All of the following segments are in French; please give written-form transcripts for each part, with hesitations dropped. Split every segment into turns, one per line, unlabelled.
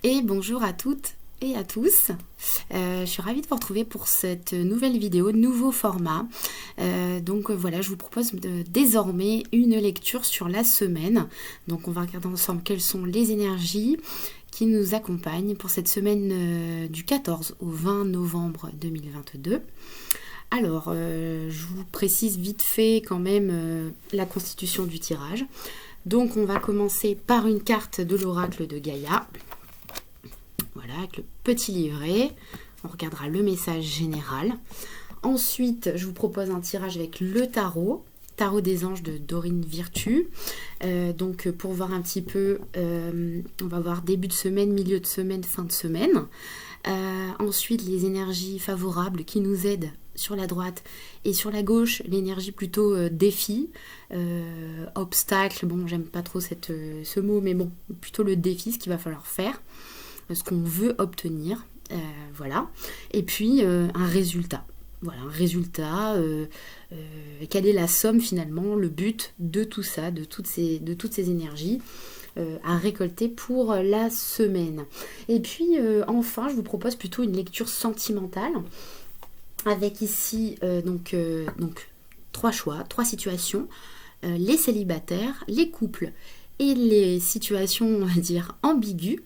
Et bonjour à toutes et à tous. Je suis ravie de vous retrouver pour cette nouvelle vidéo, nouveau format. Voilà, je vous propose désormais une lecture sur la semaine. Donc on va regarder ensemble quelles sont les énergies qui nous accompagnent pour cette semaine du 14 au 20 novembre 2022. Alors, je vous précise vite fait quand même la constitution du tirage. Donc on va commencer par une carte de l'oracle de Gaïa. Voilà, avec le petit livret. On regardera le message général. Ensuite, je vous propose un tirage avec le tarot. Tarot des anges de Dorine Virtue. Pour voir un petit peu, on va voir début de semaine, milieu de semaine, fin de semaine. Ensuite, les énergies favorables qui nous aident sur la droite et sur la gauche, l'énergie plutôt défi, obstacle. Bon, j'aime pas trop ce mot, mais bon, plutôt le défi, ce qu'il va falloir faire, ce qu'on veut obtenir. Voilà. Et puis, un résultat. Voilà, un résultat. Quelle est la somme finalement, le but de tout ça, de toutes ces énergies à récolter pour la semaine. Et puis enfin, je vous propose plutôt une lecture sentimentale avec ici trois choix, trois situations, les célibataires, les couples et les situations, on va dire, ambiguës.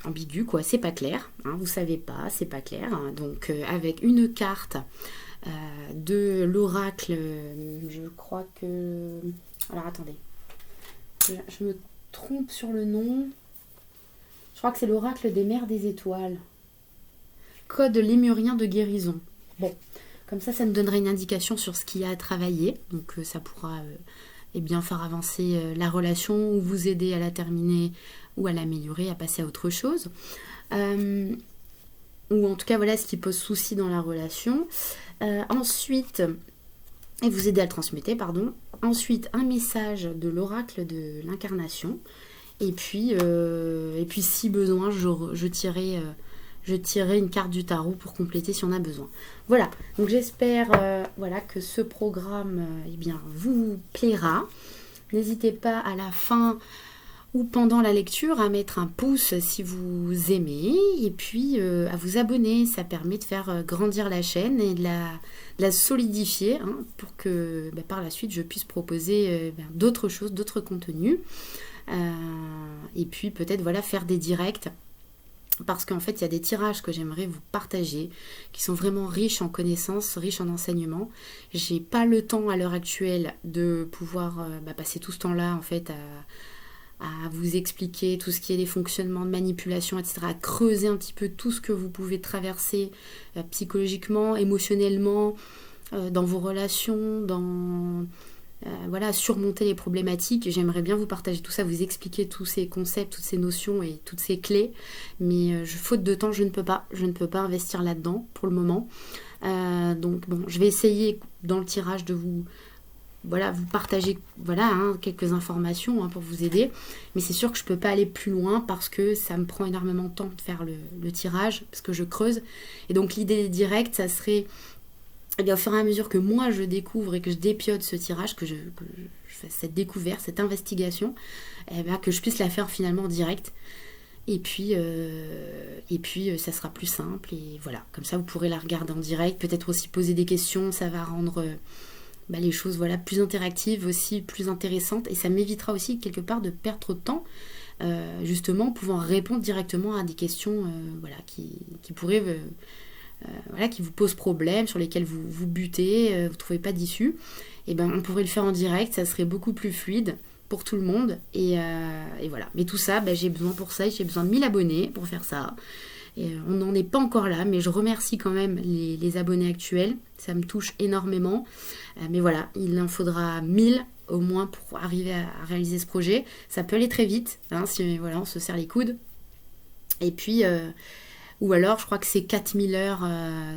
Ambigu quoi, c'est pas clair, hein, vous savez pas, c'est pas clair. Hein, avec une carte de l'oracle, je crois que... Alors attendez, je me trompe sur le nom. Je crois que c'est l'oracle des mers des étoiles. Code lémurien de guérison. Bon, comme ça nous donnerait une indication sur ce qu'il y a à travailler. Donc ça pourra faire avancer la relation ou vous aider à la terminer ou à l'améliorer, à passer à autre chose. Ou en tout cas, voilà ce qui pose souci dans la relation. Ensuite, et vous aider à le transmettre, pardon. Ensuite, un message de l'oracle de l'incarnation. Et puis si besoin, je tirerai une carte du tarot pour compléter si on a besoin. Voilà, donc j'espère que ce programme vous plaira. N'hésitez pas à la fin ou pendant la lecture à mettre un pouce si vous aimez et puis à vous abonner. Ça permet de faire grandir la chaîne et de la solidifier pour que par la suite je puisse proposer d'autres choses, d'autres contenus. Et puis peut-être faire des directs. Parce qu'en fait, il y a des tirages que j'aimerais vous partager, qui sont vraiment riches en connaissances, riches en enseignements. J'ai pas le temps à l'heure actuelle de pouvoir passer tout ce temps-là en fait à vous expliquer tout ce qui est des fonctionnements de manipulation, etc. À creuser un petit peu tout ce que vous pouvez traverser psychologiquement, émotionnellement, dans vos relations, surmonter les problématiques. J'aimerais bien vous partager tout ça, vous expliquer tous ces concepts, toutes ces notions et toutes ces clés, mais faute de temps, je ne peux pas investir là-dedans pour le moment. Je vais essayer dans le tirage de vous partager quelques informations pour vous aider, mais c'est sûr que je peux pas aller plus loin parce que ça me prend énormément de temps de faire le tirage, parce que je creuse, et donc l'idée directe, ça serait au fur et à mesure que moi je découvre et que je dépiote ce tirage, que je fais cette découverte, cette investigation, que je puisse la faire finalement en direct. Et puis ça sera plus simple. Et voilà, comme ça vous pourrez la regarder en direct, peut-être aussi poser des questions, ça va rendre les choses plus interactives, aussi plus intéressantes. Et ça m'évitera aussi quelque part de perdre trop de temps, justement, pouvant répondre directement à des questions qui pourraient... qui vous posent problème, sur lesquels vous butez, vous ne trouvez pas d'issue, et on pourrait le faire en direct, ça serait beaucoup plus fluide pour tout le monde, et voilà. Mais tout ça, j'ai besoin de 1000 abonnés pour faire ça, et on n'en est pas encore là, mais je remercie quand même les abonnés actuels, ça me touche énormément, mais voilà, il en faudra 1000 au moins pour arriver à réaliser ce projet. Ça peut aller très vite, si on se serre les coudes, et puis... ou alors, je crois que c'est 4000 heures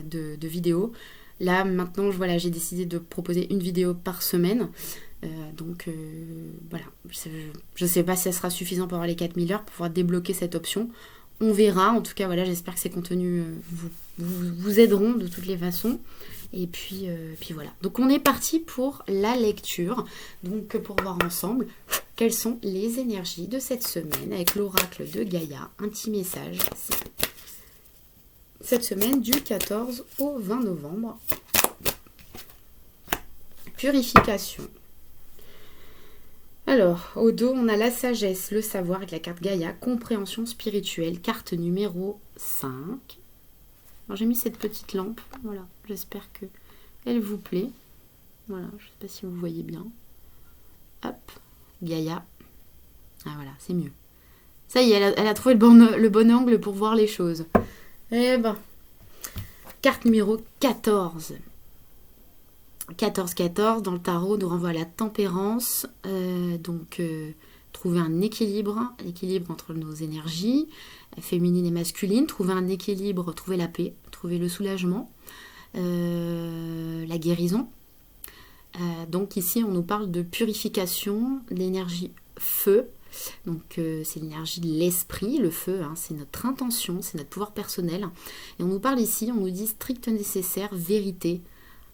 de vidéos. Là, maintenant, j'ai décidé de proposer une vidéo par semaine. Voilà. Je ne sais pas si ça sera suffisant pour avoir les 4000 heures, pour pouvoir débloquer cette option. On verra. En tout cas, j'espère que ces contenus vous aideront de toutes les façons. Et puis voilà. Donc, on est parti pour la lecture. Donc, pour voir ensemble quelles sont les énergies de cette semaine avec l'oracle de Gaïa. Un petit message. Cette semaine du 14 au 20 novembre. Purification. Alors, au dos, on a la sagesse, le savoir avec la carte Gaïa, compréhension spirituelle, carte numéro 5. Alors, j'ai mis cette petite lampe, voilà, j'espère que elle vous plaît. Voilà, je ne sais pas si vous voyez bien. Hop, Gaïa. Ah voilà, c'est mieux. Ça y est, elle a trouvé le bon angle pour voir les choses. Eh ben, carte numéro 14. 14-14 dans le tarot nous renvoie à la tempérance, trouver un équilibre entre nos énergies féminines et masculines, trouver un équilibre, trouver la paix, trouver le soulagement, la guérison. Donc ici on nous parle de purification, l'énergie feu, donc c'est l'énergie de l'esprit, le feu, hein, c'est notre intention, c'est notre pouvoir personnel, et on nous parle ici, on nous dit strict nécessaire, vérité,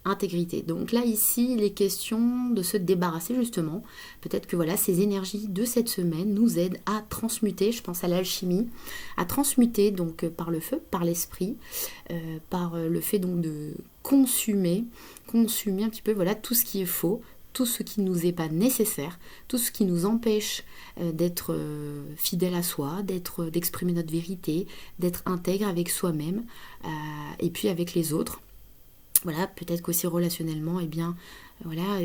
intégrité. Donc là ici il est question de se débarrasser justement, peut-être que voilà ces énergies de cette semaine nous aident à transmuter, je pense à l'alchimie, à transmuter donc par le feu, par l'esprit, par le fait donc de consumer un petit peu voilà tout ce qui est faux, tout ce qui ne nous est pas nécessaire, tout ce qui nous empêche d'être fidèle à soi, d'exprimer notre vérité, d'être intègre avec soi-même et puis avec les autres. Voilà, peut-être qu'aussi relationnellement, eh bien, voilà,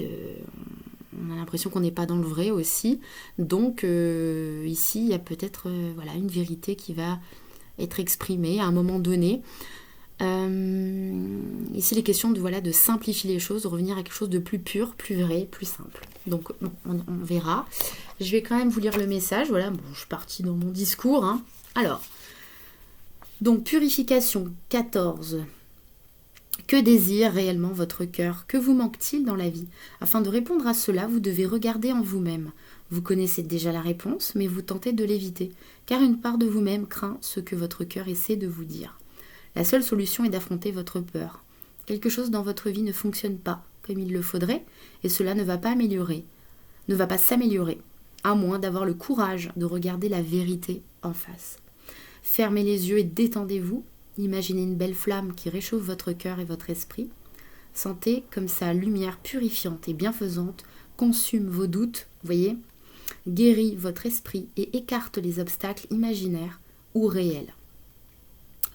on a l'impression qu'on n'est pas dans le vrai aussi. Donc, ici, il y a peut-être voilà, une vérité qui va être exprimée à un moment donné. Ici, il est question de, voilà, de simplifier les choses, de revenir à quelque chose de plus pur, plus vrai, plus simple. Donc, on verra. Je vais quand même vous lire le message. Voilà, bon, je suis partie dans mon discours. Hein. Alors, donc, purification 14. Que désire réellement votre cœur? Que vous manque-t-il dans la vie? Afin de répondre à cela, vous devez regarder en vous-même. Vous connaissez déjà la réponse, mais vous tentez de l'éviter, car une part de vous-même craint ce que votre cœur essaie de vous dire. La seule solution est d'affronter votre peur. Quelque chose dans votre vie ne fonctionne pas comme il le faudrait, et cela ne va pas s'améliorer, à moins d'avoir le courage de regarder la vérité en face. Fermez les yeux et détendez-vous. Imaginez une belle flamme qui réchauffe votre cœur et votre esprit. Sentez comme sa lumière purifiante et bienfaisante consume vos doutes, voyez, guérit votre esprit et écarte les obstacles imaginaires ou réels.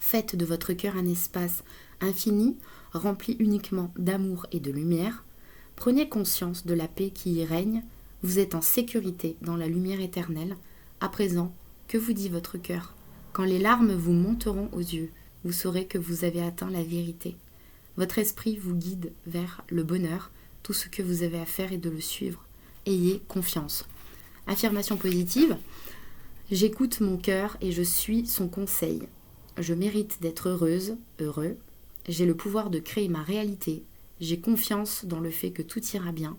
Faites de votre cœur un espace infini, rempli uniquement d'amour et de lumière. Prenez conscience de la paix qui y règne. Vous êtes en sécurité dans la lumière éternelle. À présent, que vous dit votre cœur? Quand les larmes vous monteront aux yeux, vous saurez que vous avez atteint la vérité. Votre esprit vous guide vers le bonheur. Tout ce que vous avez à faire est de le suivre. Ayez confiance. Affirmation positive. J'écoute mon cœur et je suis son conseil. Je mérite d'être heureuse, heureux. J'ai le pouvoir de créer ma réalité. J'ai confiance dans le fait que tout ira bien.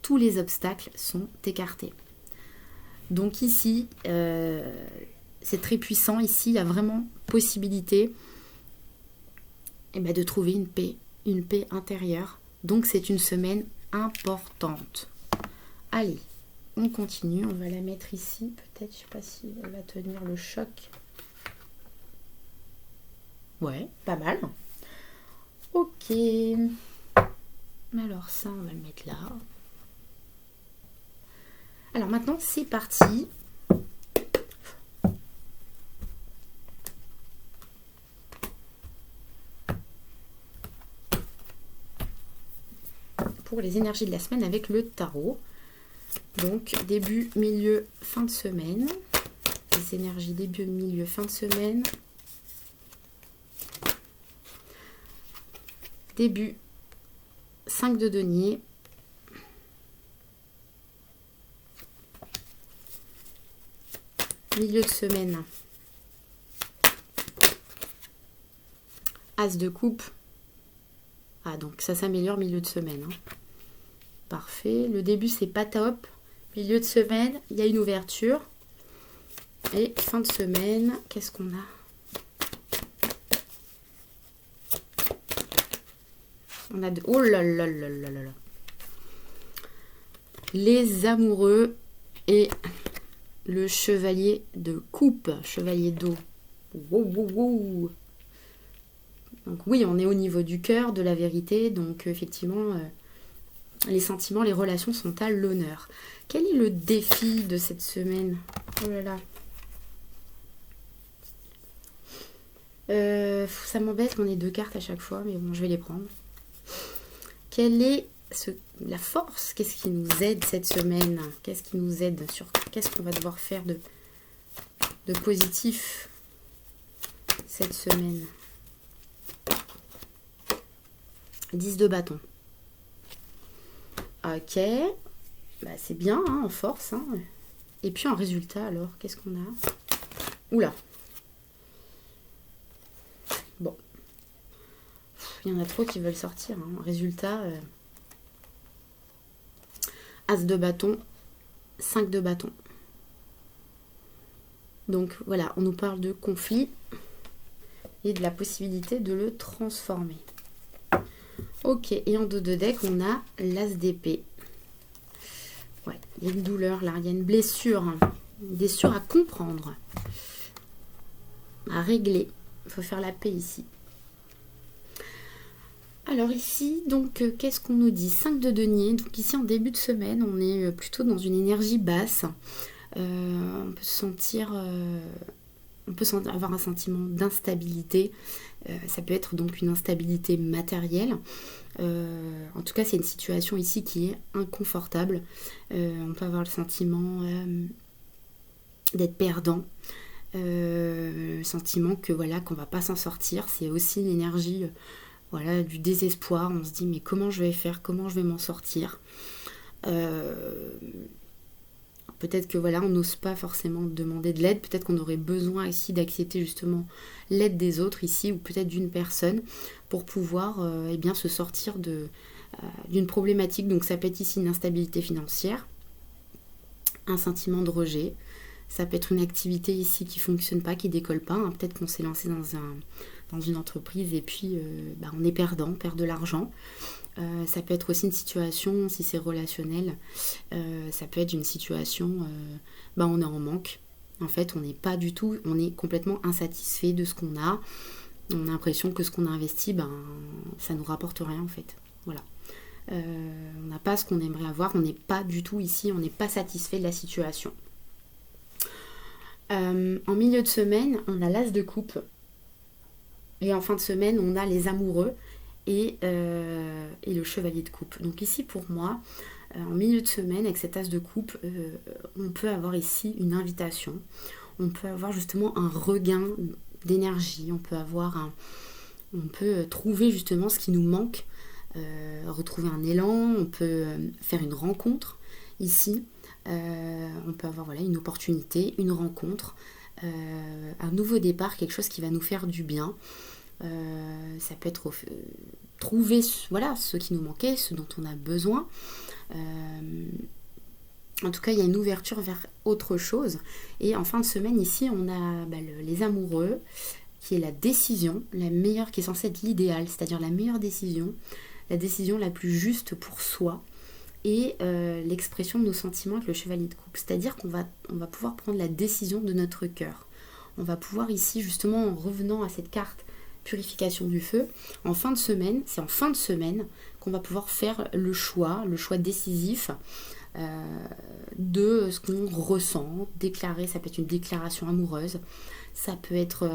Tous les obstacles sont écartés. Donc ici, c'est très puissant. Ici, il y a vraiment possibilité de trouver une paix intérieure. Donc c'est une semaine importante. Allez, on continue. On va la mettre ici. Peut-être, je ne sais pas si elle va tenir le choc. Ouais, pas mal. Ok. Alors ça, on va le mettre là. Alors maintenant, c'est parti. Pour les énergies de la semaine avec le tarot. Donc, début, milieu, fin de semaine. Les énergies début, milieu, fin de semaine. Début, 5 de denier. Milieu de semaine. As de coupe. Ah, donc ça s'améliore milieu de semaine. Hein. Parfait. Le début, c'est pas top. Milieu de semaine, il y a une ouverture. Et fin de semaine, qu'est-ce qu'on a? On a de... Oh là là là là là là. Les amoureux. Et le chevalier de coupe, chevalier d'eau. Wow, wow, wow. Donc oui, on est au niveau du cœur, de la vérité. Donc effectivement, les sentiments, les relations sont à l'honneur. Quel est le défi de cette semaine? Oh là là. Ça m'embête qu'on ait 2 cartes à chaque fois, mais bon, je vais les prendre. Quelle est la force? Qu'est-ce qui nous aide cette semaine? Qu'est-ce qui nous aide sur qu'est-ce qu'on va devoir faire de positif cette semaine? 10 de bâton. Ok. Bah, c'est bien, hein, en force. Hein. Et puis en résultat, alors, qu'est-ce qu'on a? Oula. Bon. Il y en a trop qui veulent sortir. Hein. Résultat, As de bâton, 5 de bâton. Donc voilà, on nous parle de conflit et de la possibilité de le transformer. Ok, et en dos de deck, on a l'As d'épée. Ouais, il y a une douleur là, il y a une blessure. Une blessure à comprendre, à régler. Il faut faire la paix ici. Alors ici, donc, qu'est-ce qu'on nous dit? 5 de denier. Donc ici, en début de semaine, on est plutôt dans une énergie basse. On peut se sentir... on peut avoir un sentiment d'instabilité. Ça peut être donc une instabilité matérielle. En tout cas, c'est une situation ici qui est inconfortable. On peut avoir le sentiment d'être perdant. Le sentiment que voilà qu'on va pas s'en sortir. C'est aussi une énergie voilà, du désespoir. On se dit mais comment je vais faire? Comment je vais m'en sortir? Peut-être que voilà, on n'ose pas forcément demander de l'aide. Peut-être qu'on aurait besoin ici d'accepter justement l'aide des autres ici, ou peut-être d'une personne, pour pouvoir eh bien, se sortir d'une problématique. Donc ça peut être ici une instabilité financière, un sentiment de rejet. Ça peut être une activité ici qui ne fonctionne pas, qui ne décolle pas. Hein. Peut-être qu'on s'est lancé dans une entreprise et puis on est perdant, on perd de l'argent. Ça peut être aussi une situation, si c'est relationnel, ça peut être une situation, on est en manque. En fait, on n'est pas du tout, on est complètement insatisfait de ce qu'on a. On a l'impression que ce qu'on a investi, ça ne nous rapporte rien en fait. Voilà. On n'a pas ce qu'on aimerait avoir, on n'est pas du tout ici, on n'est pas satisfait de la situation. En milieu de semaine, on a l'As de coupe. Et en fin de semaine, on a les amoureux. Et le chevalier de coupe. Donc ici pour moi, en milieu de semaine, avec cet as de coupe, on peut avoir ici une invitation. On peut avoir justement un regain d'énergie. On peut trouver justement ce qui nous manque, retrouver un élan. On peut faire une rencontre ici. On peut avoir voilà, une opportunité, une rencontre, un nouveau départ, quelque chose qui va nous faire du bien. Ça peut être trouver voilà, ce qui nous manquait, ce dont on a besoin. En tout cas, il y a une ouverture vers autre chose. Et en fin de semaine, ici, on a les amoureux, qui est la décision, la meilleure, qui est censée être l'idéal, c'est-à-dire la meilleure décision, la décision la plus juste pour soi. Et l'expression de nos sentiments avec le chevalier de coupe. C'est-à-dire qu'on va pouvoir prendre la décision de notre cœur. On va pouvoir ici, justement, en revenant à cette carte purification du feu, en fin de semaine, c'est en fin de semaine qu'on va pouvoir faire le choix décisif de ce qu'on ressent, déclarer, ça peut être une déclaration amoureuse, ça peut être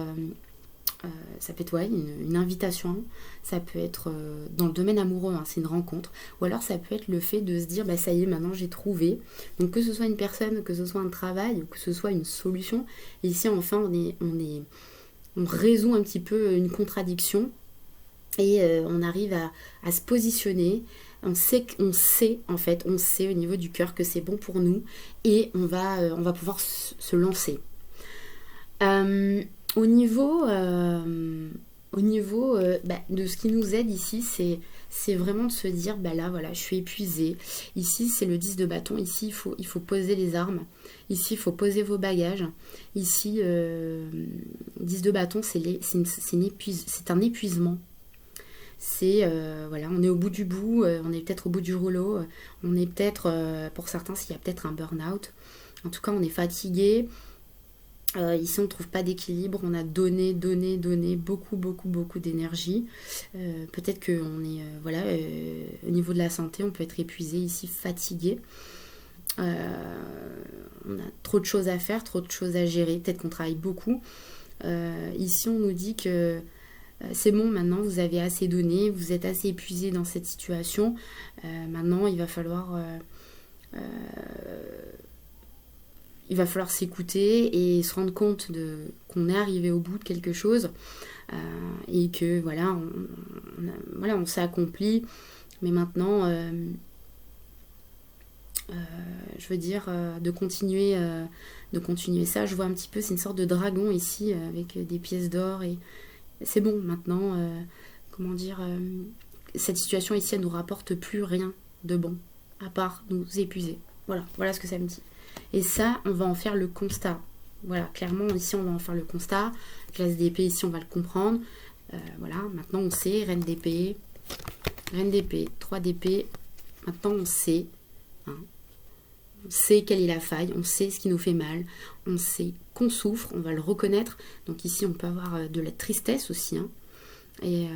une invitation, ça peut être dans le domaine amoureux, hein, c'est une rencontre, ou alors ça peut être le fait de se dire ça y est, maintenant j'ai trouvé, donc que ce soit une personne, que ce soit un travail, ou que ce soit une solution, et ici enfin on résout un petit peu une contradiction et on arrive à se positionner. On sait en fait, on sait au niveau du cœur que c'est bon pour nous et on va pouvoir se lancer. Au niveau de ce qui nous aide ici, c'est vraiment de se dire, là voilà, je suis épuisée. Ici, c'est le 10 de bâton. Ici, il faut poser les armes. Ici, il faut poser vos bagages. Ici, 10 de bâton, c'est un épuisement. C'est, on est au bout du bout, on est peut-être au bout du rouleau, on est peut-être, pour certains, s'il y a peut-être un burn-out. En tout cas, on est fatigué. Ici, on ne trouve pas d'équilibre. On a donné beaucoup, beaucoup, beaucoup d'énergie. Peut-être qu'on est, au niveau de la santé, on peut être épuisé ici, fatigué. On a trop de choses à faire, trop de choses à gérer. Peut-être qu'on travaille beaucoup. Ici, on nous dit que c'est bon, maintenant, vous avez assez donné. Vous êtes assez épuisé dans cette situation. Maintenant, il va falloir s'écouter et se rendre compte qu'on est arrivé au bout de quelque chose et que voilà, on s'est accompli. Mais maintenant, je veux dire, de continuer ça. Je vois un petit peu, c'est une sorte de dragon ici avec des pièces d'or et c'est bon maintenant. Comment dire, cette situation ici, elle nous rapporte plus rien de bon à part nous épuiser. Voilà ce que ça me dit. Et ça, on va en faire le constat. Voilà, clairement, ici, on va en faire le constat. Classe d'épée, ici, on va le comprendre. Voilà, maintenant, on sait. Reine d'épée, 3 d'épée. Maintenant, on sait. Hein. On sait quelle est la faille. On sait ce qui nous fait mal. On sait qu'on souffre. On va le reconnaître. Donc ici, on peut avoir de la tristesse aussi. Hein. Et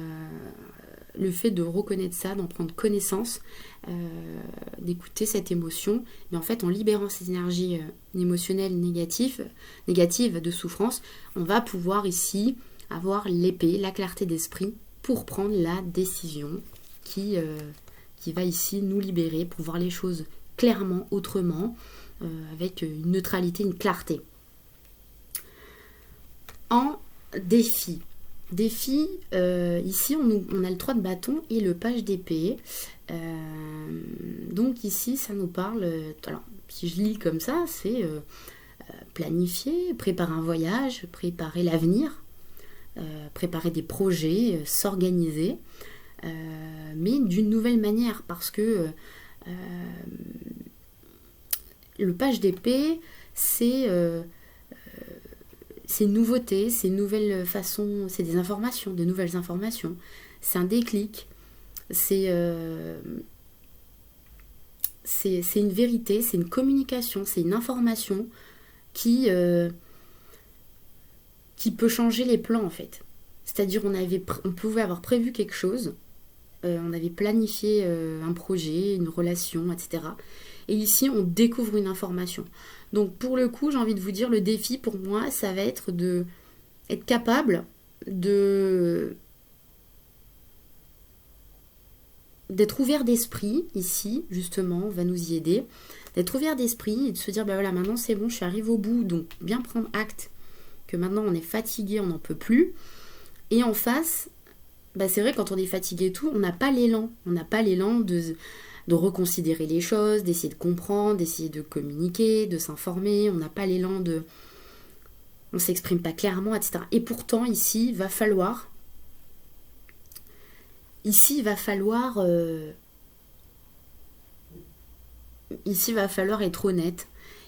le fait de reconnaître ça, d'en prendre connaissance, d'écouter cette émotion, et en fait en libérant ces énergies émotionnelles négatives de souffrance, on va pouvoir ici avoir l'épée, la clarté d'esprit pour prendre la décision qui va ici nous libérer, pour voir les choses clairement, autrement, avec une neutralité, une clarté. En défi, ici on a le 3 de bâton et le page d'épée. Donc ici ça nous parle, alors si je lis comme ça, c'est planifier, préparer un voyage, préparer l'avenir, préparer des projets, s'organiser, mais d'une nouvelle manière, parce que le page d'épée, c'est une nouveauté, c'est une nouvelle façon, c'est des informations, de nouvelles informations. C'est un déclic, c'est une vérité, c'est une communication, c'est une information qui peut changer les plans en fait. C'est-à-dire on pouvait avoir prévu quelque chose, on avait planifié un projet, une relation, etc. Et ici, on découvre une information. Donc, pour le coup, j'ai envie de vous dire, le défi, pour moi, ça va être être capable d'être ouvert d'esprit, ici, justement, on va nous y aider, d'être ouvert d'esprit et de se dire, voilà, maintenant c'est bon, je suis arrivé au bout, donc bien prendre acte que maintenant on est fatigué, on n'en peut plus. Et en face, c'est vrai, quand on est fatigué et tout, on n'a pas l'élan de reconsidérer les choses, d'essayer de comprendre, d'essayer de communiquer, de s'informer. On n'a pas l'élan on s'exprime pas clairement, etc. Et pourtant, ici, il va falloir être honnête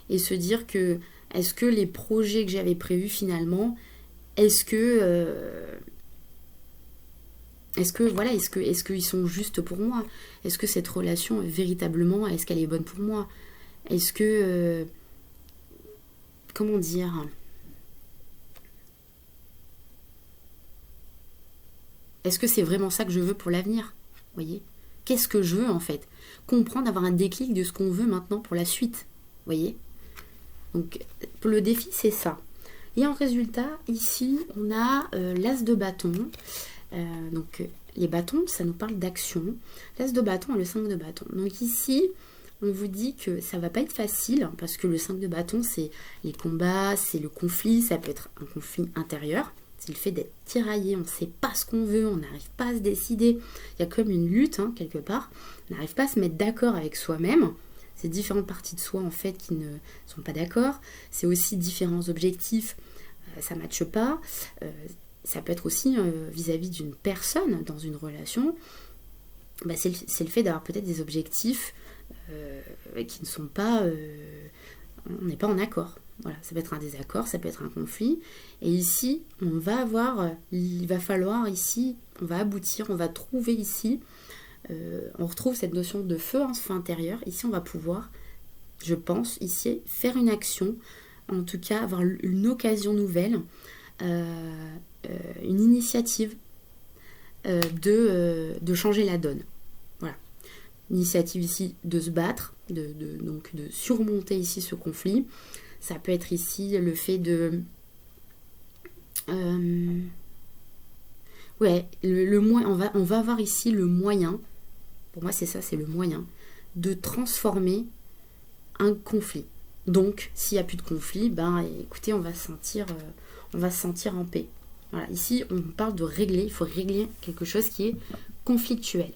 et se dire que est-ce que les projets que j'avais prévus finalement, est-ce qu'ils sont justes pour moi? Est-ce que cette relation, véritablement, est-ce qu'elle est bonne pour moi? Est-ce que... comment dire? Est-ce que c'est vraiment ça que je veux pour l'avenir? Vous voyez? Qu'est-ce que je veux, en fait? Comprendre, avoir un déclic de ce qu'on veut maintenant pour la suite. Vous voyez? Donc, pour le défi, c'est ça. Et en résultat, ici, on a l'as de bâton. Donc les bâtons, ça nous parle d'action. L'as de bâton et le 5 de bâton. Donc ici, on vous dit que ça va pas être facile, parce que le 5 de bâton, c'est les combats, c'est le conflit, ça peut être un conflit intérieur. C'est le fait d'être tiraillé, on ne sait pas ce qu'on veut, on n'arrive pas à se décider. Il y a comme une lutte, quelque part. On n'arrive pas à se mettre d'accord avec soi-même. C'est différentes parties de soi, en fait, qui ne sont pas d'accord. C'est aussi différents objectifs, ça ne matche pas. Ça peut être aussi vis-à-vis d'une personne dans une relation. C'est le fait d'avoir peut-être des objectifs qui ne sont pas... on n'est pas en accord. Voilà, ça peut être un désaccord, ça peut être un conflit. Et ici, il va falloir ici, on va aboutir, on va trouver ici, on retrouve cette notion de feu, ce feu intérieur. Ici, on va pouvoir je pense, ici, faire une action, en tout cas avoir une occasion nouvelle, une initiative de changer la donne. Voilà. L'initiative ici de se battre, donc de surmonter ici ce conflit. Ça peut être ici le fait de... on va avoir ici le moyen, pour moi c'est ça, c'est le moyen, de transformer un conflit. Donc, s'il n'y a plus de conflit, ben écoutez, on va se sentir en paix. Voilà, ici, on parle de régler, il faut régler quelque chose qui est conflictuel.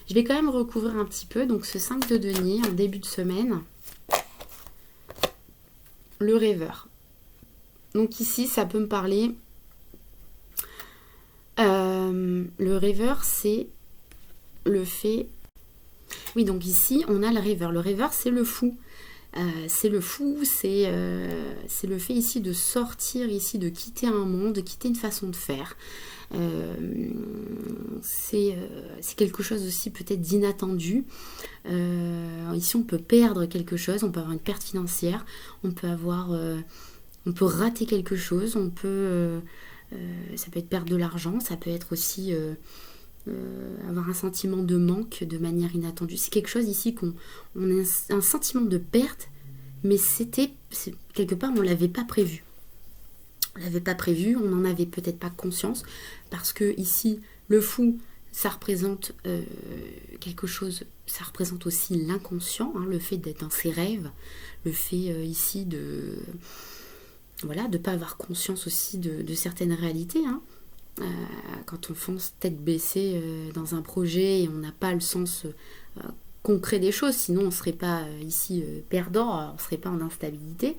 Je vais quand même recouvrir un petit peu, donc ce 5 de denier en début de semaine, le rêveur. Donc ici, ça peut me parler... le rêveur, c'est le fait... Oui, donc ici, on a le rêveur. Le rêveur, c'est le fou. C'est le fait ici de sortir, ici de quitter un monde, de quitter une façon de faire. C'est quelque chose aussi peut-être d'inattendu. Ici, on peut perdre quelque chose, on peut avoir une perte financière, on peut rater quelque chose, ça peut être perdre de l'argent, ça peut être aussi avoir un sentiment de manque de manière inattendue. C'est quelque chose ici on a un sentiment de perte, mais quelque part on ne l'avait pas prévu. On l'avait pas prévu, on n'en avait peut-être pas conscience, parce que ici le fou, ça représente quelque chose, ça représente aussi l'inconscient, hein, le fait d'être dans ses rêves, le fait ici de ne pas avoir conscience aussi de certaines réalités, hein. Quand on fonce tête baissée dans un projet et on n'a pas le sens concret des choses, sinon on ne serait pas ici perdant, on ne serait pas en instabilité.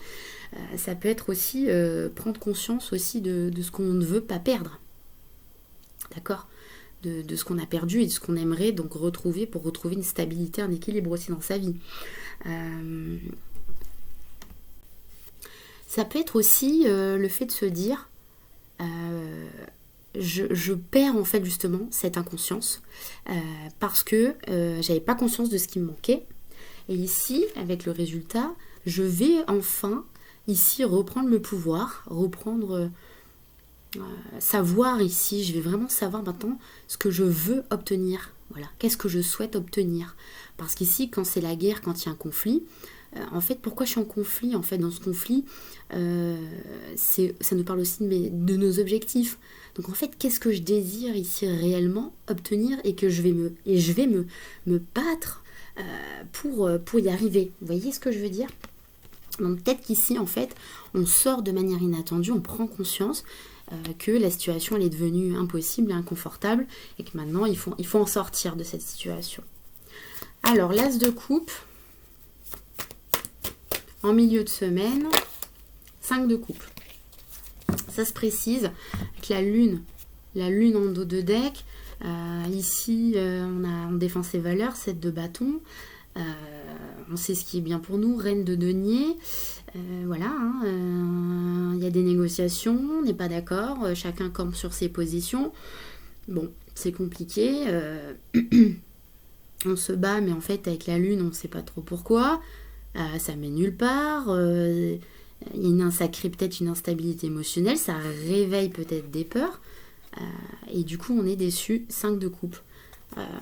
Ça peut être aussi prendre conscience aussi de ce qu'on ne veut pas perdre, d'accord, de ce qu'on a perdu et de ce qu'on aimerait donc retrouver pour retrouver une stabilité, un équilibre aussi dans sa vie. Ça peut être aussi le fait de se dire je perds en fait justement cette inconscience parce que j'avais pas conscience de ce qui me manquait, et ici avec le résultat je vais enfin ici reprendre le pouvoir, savoir ici, je vais vraiment savoir maintenant ce que je veux obtenir, voilà, qu'est-ce que je souhaite obtenir, parce qu'ici quand c'est la guerre, quand il y a un conflit, en fait, pourquoi je suis en conflit? En fait, dans ce conflit, ça nous parle aussi de nos objectifs. Donc, en fait, qu'est-ce que je désire ici réellement obtenir et que je vais me battre pour y arriver. Vous voyez ce que je veux dire? Donc, peut-être qu'ici, en fait, on sort de manière inattendue, on prend conscience que la situation elle est devenue impossible et inconfortable et que maintenant, il faut en sortir de cette situation. Alors, l'as de coupe... En milieu de semaine, 5 de coupe. Ça se précise avec la lune en dos de deck. Ici, on défend ses valeurs, 7 de bâton. On sait ce qui est bien pour nous, reine de denier. Voilà, il y a des négociations, on n'est pas d'accord, chacun campe sur ses positions. Bon, c'est compliqué. On se bat, mais en fait, avec la lune, on ne sait pas trop pourquoi. Ça mène nulle part, il y a ça crée peut-être une instabilité émotionnelle, ça réveille peut-être des peurs, et du coup on est déçu. 5 de coupe,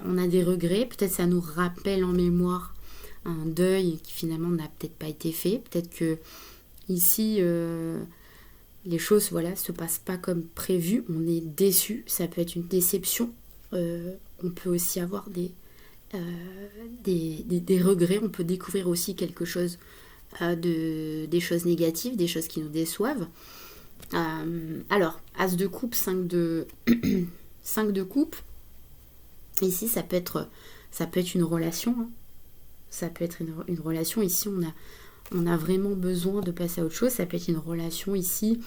on a des regrets, peut-être ça nous rappelle en mémoire un deuil qui finalement n'a peut-être pas été fait, peut-être que ici les choses se passent pas comme prévu, on est déçu, ça peut être une déception, on peut aussi avoir des regrets, on peut découvrir aussi quelque chose des choses négatives, des choses qui nous déçoivent. Alors, as de coupe, 5 de coupe. Ici, ça peut être une relation. Hein. Ça peut être une relation. Ici, on a vraiment besoin de passer à autre chose. Ça peut être une relation ici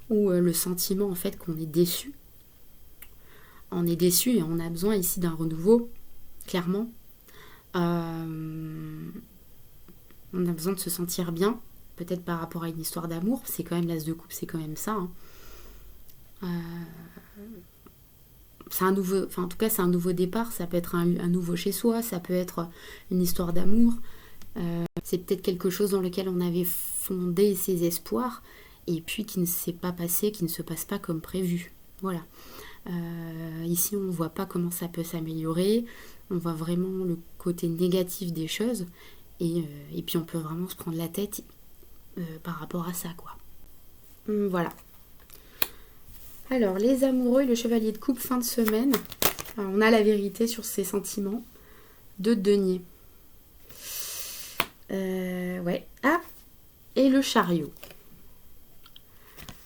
où le sentiment en fait qu'on est déçu. On est déçu et on a besoin ici d'un renouveau. Clairement, on a besoin de se sentir bien, peut-être par rapport à une histoire d'amour. C'est quand même l'as de coupe, c'est quand même ça. Hein. C'est un nouveau départ. Ça peut être un nouveau chez soi, ça peut être une histoire d'amour. c'est peut-être quelque chose dans lequel on avait fondé ses espoirs et puis qui ne s'est pas passé, qui ne se passe pas comme prévu. Voilà. Ici, on ne voit pas comment ça peut s'améliorer. On voit vraiment le côté négatif des choses. Et puis, on peut vraiment se prendre la tête par rapport à ça, quoi. Voilà. Alors, les amoureux et le chevalier de coupe fin de semaine. Alors, on a la vérité sur ses sentiments. 2 de denier. Ouais. Ah, et le chariot.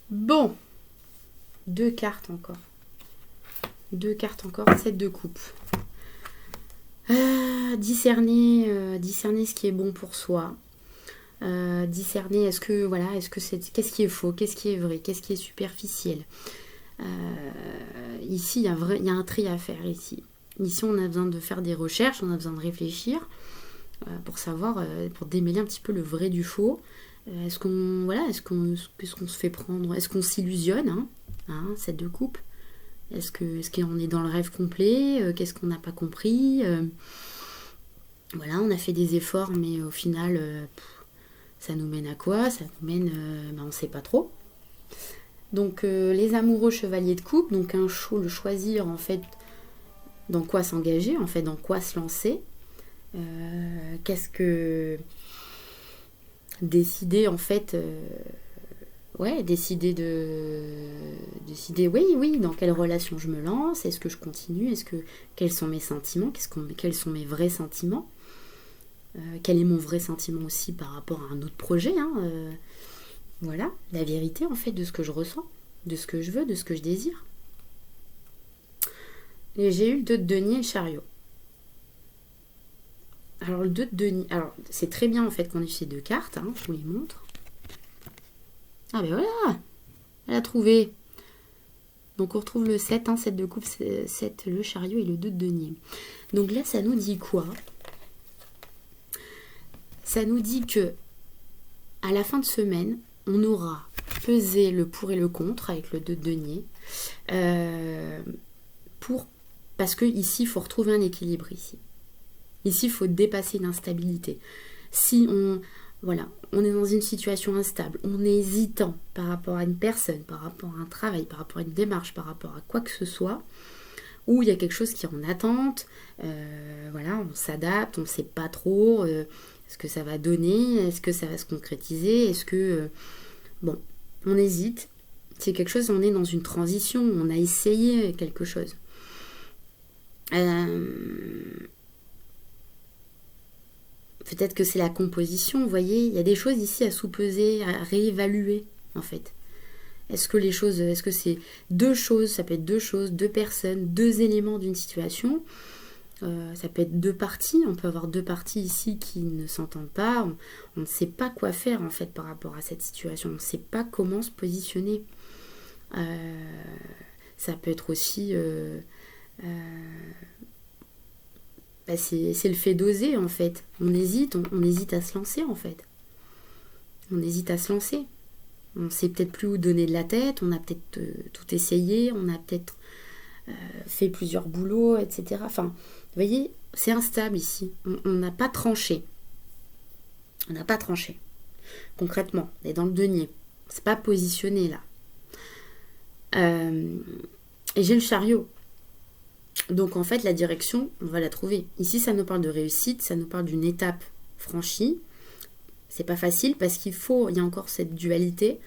Bon. 2 cartes encore. 2 cartes encore, 7 de coupe. Discerner ce qui est bon pour soi. Discerner, est-ce que c'est, qu'est-ce qui est faux, qu'est-ce qui est vrai, qu'est-ce qui est superficiel. Ici, il y a un tri à faire ici. Ici, on a besoin de faire des recherches, on a besoin de réfléchir pour savoir, pour démêler un petit peu le vrai du faux. Est-ce qu'on se fait prendre, est-ce qu'on s'illusionne, cette de coupe. Est-ce qu'on est dans le rêve complet, qu'est-ce qu'on n'a pas compris. Voilà, on a fait des efforts, mais au final, ça nous mène à quoi? Ça nous mène, on ne sait pas trop. Donc, les amoureux chevaliers de coupe, donc le choisir, en fait, dans quoi s'engager, en fait, dans quoi se lancer. Décider, en fait... décider, oui, dans quelle relation je me lance, est-ce que je continue, quels sont mes sentiments, quels sont mes vrais sentiments, quel est mon vrai sentiment aussi par rapport à un autre projet, voilà, la vérité en fait de ce que je ressens, de ce que je veux, de ce que je désire. Et j'ai eu le 2 de denier et le chariot. Alors le 2 de denier, alors c'est très bien en fait qu'on ait ces 2 cartes, je vous les montre. Ah ben voilà, elle a trouvé. Donc on retrouve le 7, 7 de coupe, 7 le chariot et le 2 de denier. Donc là, ça nous dit quoi? Ça nous dit que à la fin de semaine, on aura pesé le pour et le contre avec le 2 de denier. Parce que ici, il faut retrouver un équilibre ici. Ici, il faut dépasser l'instabilité. Si on est dans une situation instable, on est hésitant par rapport à une personne, par rapport à un travail, par rapport à une démarche, par rapport à quoi que ce soit, ou il y a quelque chose qui est en attente, on s'adapte, on ne sait pas trop ce que ça va donner, est-ce que ça va se concrétiser, on hésite. C'est quelque chose, on est dans une transition, on a essayé quelque chose. Peut-être que c'est la composition, vous voyez, il y a des choses ici à sous-peser, à réévaluer, en fait. Est-ce que c'est 2 choses, ça peut être 2 choses, 2 personnes, 2 éléments d'une situation, ça peut être 2 parties, on peut avoir 2 parties ici qui ne s'entendent pas, on ne sait pas quoi faire, en fait, par rapport à cette situation, on ne sait pas comment se positionner. Ça peut être aussi... c'est le fait d'oser en fait. On hésite à se lancer en fait. On hésite à se lancer. On ne sait peut-être plus où donner de la tête, on a peut-être tout essayé, on a peut-être fait plusieurs boulots, etc. Enfin, vous voyez, c'est instable ici. On n'a pas tranché. On n'a pas tranché. Concrètement, on est dans le denier. C'est pas positionné là. Et j'ai le chariot. Donc en fait, la direction, on va la trouver. Ici, ça nous parle de réussite, ça nous parle d'une étape franchie. C'est pas facile parce il y a encore cette dualité,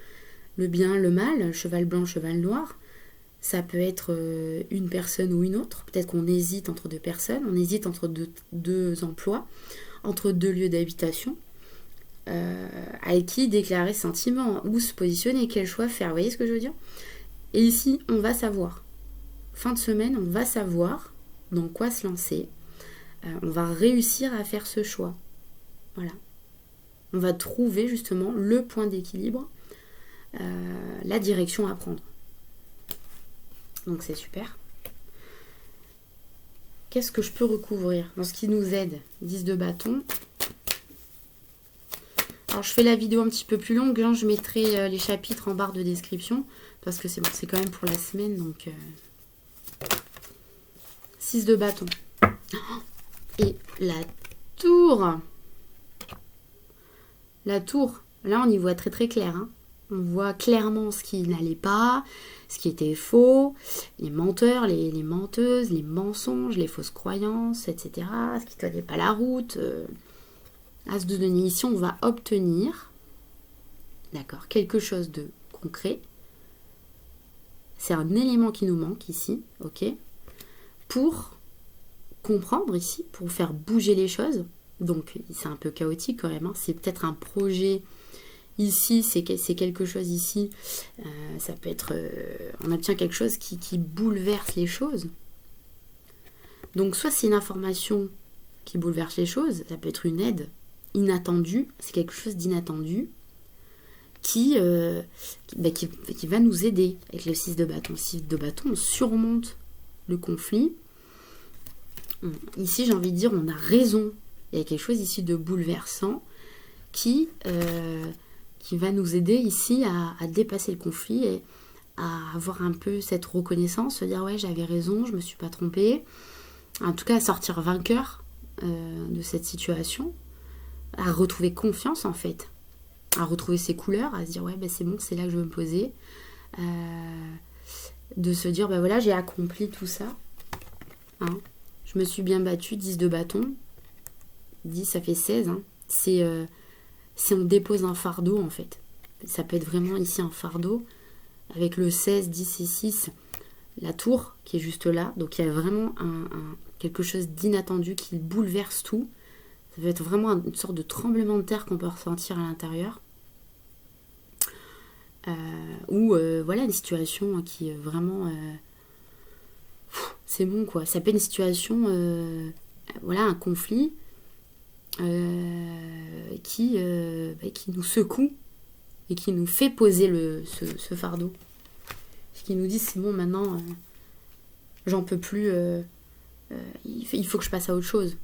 le bien, le mal, cheval blanc, cheval noir. Ça peut être une personne ou une autre. Peut-être qu'on hésite entre 2 personnes, on hésite entre deux emplois, entre 2 lieux d'habitation. Avec qui déclarer sentiment, où se positionner, quel choix faire. Vous voyez ce que je veux dire? Et ici, on va savoir. Fin de semaine, on va savoir dans quoi se lancer. On va réussir à faire ce choix. Voilà. On va trouver justement le point d'équilibre, la direction à prendre. Donc c'est super. Qu'est-ce que je peux recouvrir dans ce qui nous aide? 10 de bâton. Alors je fais la vidéo un petit peu plus longue, je mettrai les chapitres en barre de description, parce que c'est quand même pour la semaine, donc... 6 de bâton. Et la tour. La tour, là on y voit très très clair. Hein. On voit clairement ce qui n'allait pas, ce qui était faux, les menteurs, les menteuses, les mensonges, les fausses croyances, etc. Ce qui ne tenait pas la route. As de denier, ici on va obtenir, d'accord, quelque chose de concret. C'est un élément qui nous manque ici, ok, pour comprendre ici, pour faire bouger les choses. Donc c'est un peu chaotique quand même, hein. C'est peut-être un projet ici, c'est quelque chose ici, ça peut être, on obtient quelque chose qui bouleverse les choses. Donc soit c'est une information qui bouleverse les choses, ça peut être une aide inattendue, c'est quelque chose d'inattendu qui va nous aider avec le 6 de bâton. Le 6 de bâton, on surmonte le conflit. Ici, j'ai envie de dire, on a raison. Il y a quelque chose ici de bouleversant qui va nous aider ici à dépasser le conflit et à avoir un peu cette reconnaissance, se dire ouais, j'avais raison, je me suis pas trompée. En tout cas, à sortir vainqueur de cette situation, à retrouver confiance en fait, à retrouver ses couleurs, à se dire ouais, ben c'est bon, c'est là que je veux me poser. De se dire ben voilà, j'ai accompli tout ça. Hein. Je me suis bien battue, 10 de bâton. 10, ça fait 16. Hein. C'est on dépose un fardeau en fait. Ça peut être vraiment ici un fardeau. Avec le 16, 10 et 6, la tour qui est juste là. Donc il y a vraiment quelque chose d'inattendu qui bouleverse tout. Ça peut être vraiment une sorte de tremblement de terre qu'on peut ressentir à l'intérieur. Ou voilà, une situation qui vraiment... c'est bon quoi. Ça peut être une situation... voilà, un conflit qui nous secoue et qui nous fait poser ce fardeau. Qui nous dit c'est bon maintenant, j'en peux plus, il faut que je passe à autre chose.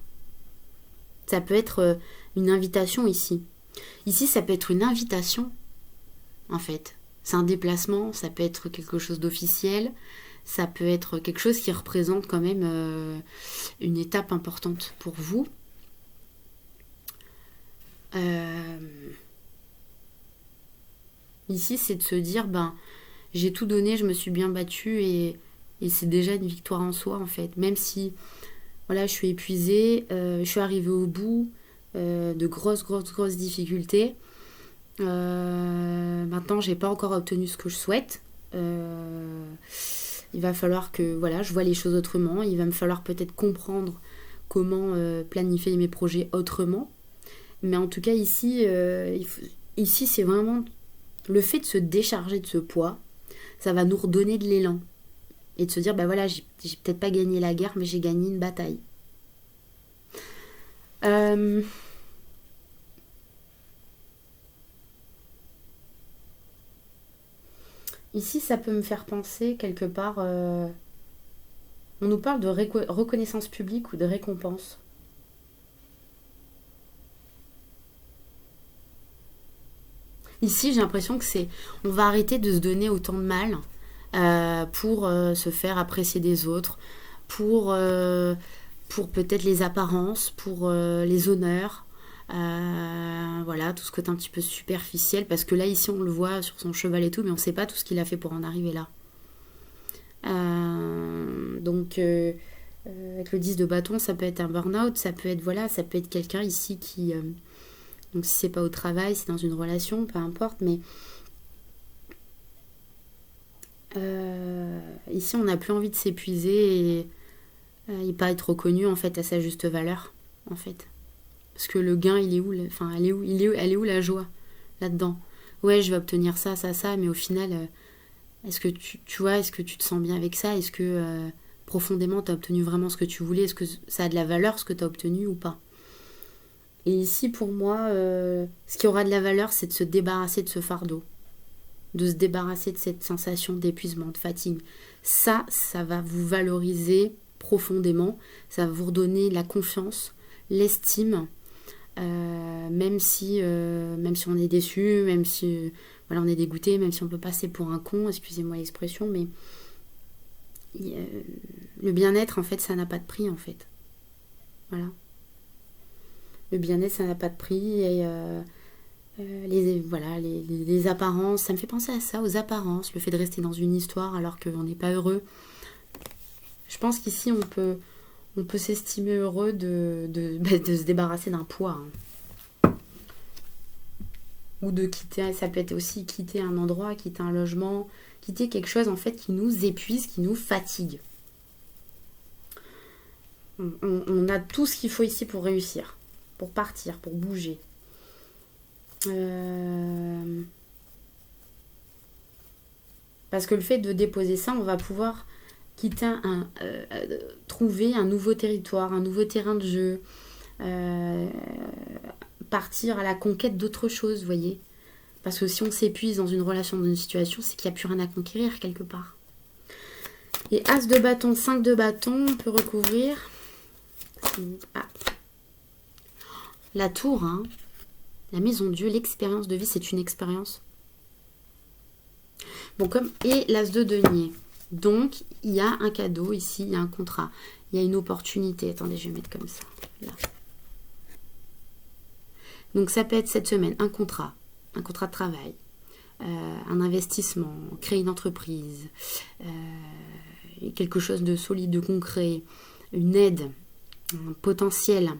Ça peut être une invitation ici. Ici, ça peut être une invitation, en fait. C'est un déplacement, ça peut être quelque chose d'officiel, ça peut être quelque chose qui représente quand même une étape importante pour vous. Ici, c'est de se dire, ben, j'ai tout donné, je me suis bien battue et c'est déjà une victoire en soi, en fait. Même si, voilà, je suis épuisée, je suis arrivée au bout de grosses difficultés. Maintenant, j'ai pas encore obtenu ce que je souhaite. Il va falloir que, voilà, je vois les choses autrement. Il va me falloir peut-être comprendre comment planifier mes projets autrement. Mais en tout cas, ici, ici, c'est vraiment le fait de se décharger de ce poids. Ça va nous redonner de l'élan. Et de se dire, bah voilà, j'ai peut-être pas gagné la guerre, mais j'ai gagné une bataille. Ici, ça peut me faire penser quelque part... on nous parle de reconnaissance publique ou de récompense. Ici, j'ai l'impression que c'est... On va arrêter de se donner autant de mal pour se faire apprécier des autres, pour peut-être les apparences, pour les honneurs. Voilà, tout ce côté un petit peu superficiel, parce que là, ici, on le voit sur son cheval et tout, mais on ne sait pas tout ce qu'il a fait pour en arriver là. Donc, avec le 10 de bâton, ça peut être un burn-out, ça peut être, voilà, ça peut être quelqu'un ici qui... donc, si c'est pas au travail, c'est dans une relation, peu importe, mais... ici, on n'a plus envie de s'épuiser et pas être reconnu, en fait, à sa juste valeur, en fait. Parce que le gain, il est où, enfin, elle est où la joie là-dedans? Ouais, je vais obtenir ça, mais au final, est-ce que tu vois, est-ce que tu te sens bien avec ça? Est-ce que profondément, tu as obtenu vraiment ce que tu voulais? Est-ce que ça a de la valeur, ce que tu as obtenu ou pas? Et ici, pour moi, ce qui aura de la valeur, c'est de se débarrasser de ce fardeau. De se débarrasser de cette sensation d'épuisement, de fatigue. Ça va vous valoriser profondément. Ça va vous redonner la confiance, l'estime. Même si on est déçu, même si voilà, on est dégoûté, même si on peut passer pour un con, excusez-moi l'expression, mais le bien-être, en fait, ça n'a pas de prix, en fait. Voilà. Le bien-être, ça n'a pas de prix et Voilà, les apparences, ça me fait penser à ça, aux apparences, le fait de rester dans une histoire alors qu'on n'est pas heureux. Je pense qu'ici, on peut s'estimer heureux de se débarrasser d'un poids. Hein. Ou de quitter, ça peut être aussi quitter un endroit, quitter un logement, quitter quelque chose en fait qui nous épuise, qui nous fatigue. On a tout ce qu'il faut ici pour réussir, pour partir, pour bouger. Parce que le fait de déposer ça, on va pouvoir quitter trouver un nouveau territoire, un nouveau terrain de jeu, partir à la conquête d'autre chose, vous voyez. Parce que si on s'épuise dans une relation, dans une situation, c'est qu'il n'y a plus rien à conquérir quelque part. Et As de bâton, 5 de bâton, on peut recouvrir. La tour, hein. La maison Dieu, l'expérience de vie, c'est une expérience. Bon, et l'As de denier. Donc, il y a un cadeau ici, il y a un contrat. Il y a une opportunité. Attendez, je vais mettre comme ça. Là. Donc, ça peut être cette semaine un contrat de travail, un investissement, créer une entreprise, quelque chose de solide, de concret, une aide, un potentiel.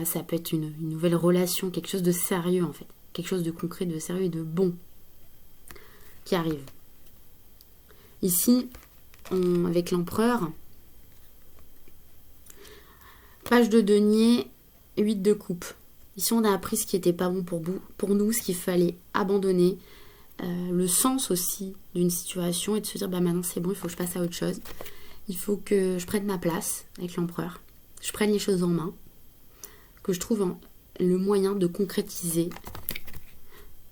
Ça peut être une nouvelle relation, quelque chose de sérieux en fait. Quelque chose de concret, de sérieux et de bon qui arrive. Ici, avec l'empereur, page de denier, 8 de coupe. Ici, on a appris ce qui n'était pas bon pour nous, ce qu'il fallait abandonner, le sens aussi d'une situation et de se dire, bah maintenant c'est bon, il faut que je passe à autre chose. Il faut que je prenne ma place avec l'empereur, je prenne les choses en main, que je trouve le moyen de concrétiser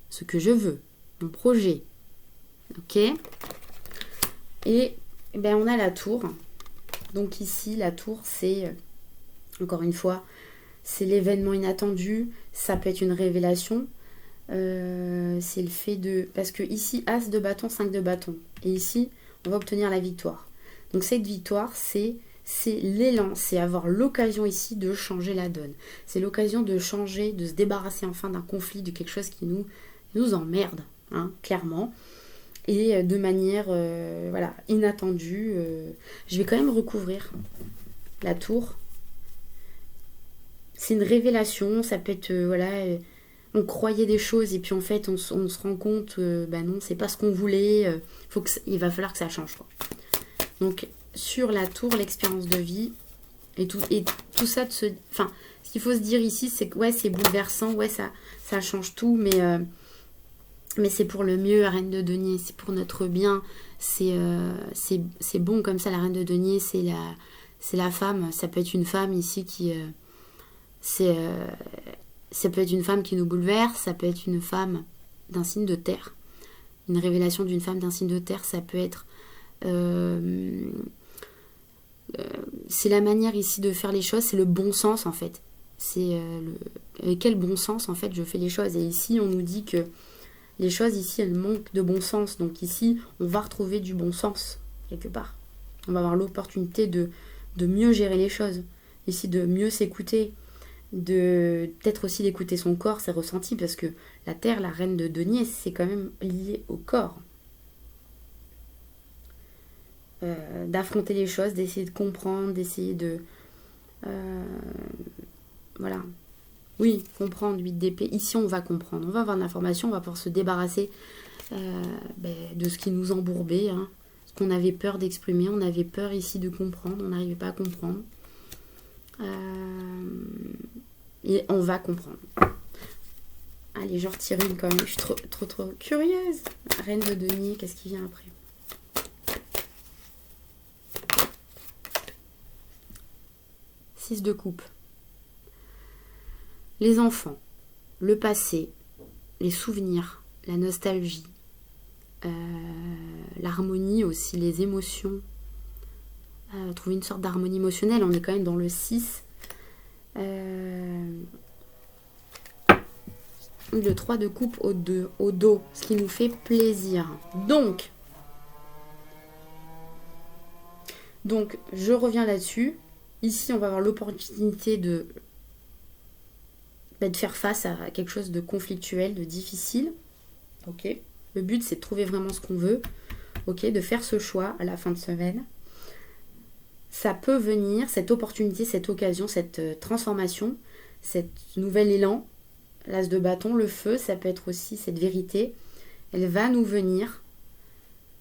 ce que je veux, mon projet. Ok ? Et ben, on a la tour. Donc ici, la tour, c'est, encore une fois, c'est l'événement inattendu. Ça peut être une révélation. C'est le fait de... Parce que ici, As de bâton, 5 de bâton. Et ici, on va obtenir la victoire. Donc cette victoire, c'est l'élan. C'est avoir l'occasion ici de changer la donne. C'est l'occasion de changer, de se débarrasser enfin d'un conflit, de quelque chose qui nous emmerde, hein, clairement. Et de manière voilà, inattendue. Je vais quand même recouvrir la tour. C'est une révélation, ça peut être, voilà, on croyait des choses et puis en fait on se rend compte, bah non, c'est pas ce qu'on voulait, il va falloir que ça change, quoi. Donc sur la tour, l'expérience de vie et tout ça, enfin, ce qu'il faut se dire ici, c'est que ouais, c'est bouleversant, ouais, ça change tout, mais c'est pour le mieux, la reine de denier, c'est pour notre bien, c'est bon comme ça, la reine de denier, c'est la femme, ça peut être une femme ici qui... ça peut être une femme qui nous bouleverse, ça peut être une femme d'un signe de terre, une révélation d'une femme d'un signe de terre, ça peut être... c'est la manière ici de faire les choses, c'est le bon sens en fait. C'est avec quel bon sens en fait je fais les choses. Et ici on nous dit que les choses ici elles manquent de bon sens. Donc ici on va retrouver du bon sens quelque part. On va avoir l'opportunité de mieux gérer les choses. Ici de mieux s'écouter, de peut-être aussi d'écouter son corps, ses ressentis, parce que la terre, la reine de denier, c'est quand même lié au corps. D'affronter les choses, d'essayer de comprendre, d'essayer de... voilà. Oui, comprendre, 8 d'épée. Ici, on va comprendre. On va avoir de l'information, on va pouvoir se débarrasser de ce qui nous embourbait, hein, ce qu'on avait peur d'exprimer. On avait peur ici de comprendre, on n'arrivait pas à comprendre. Et on va comprendre. Allez, je retire une quand même. Je suis trop curieuse. Reine de denier, qu'est-ce qui vient après ? Six de coupe. Les enfants, le passé, les souvenirs, la nostalgie, l'harmonie aussi, les émotions. Trouver une sorte d'harmonie émotionnelle. On est quand même dans le 6. Le 3 de coupe au dos, ce qui nous fait plaisir. Donc, je reviens là-dessus. Ici, on va avoir l'opportunité de de faire face à quelque chose de conflictuel, de difficile. Ok. Le but, c'est de trouver vraiment ce qu'on veut. Ok. De faire ce choix à la fin de semaine. Ça peut venir, cette opportunité, cette occasion, cette transformation, cet nouvel élan, l'as de bâton, le feu, ça peut être aussi cette vérité. Elle va nous venir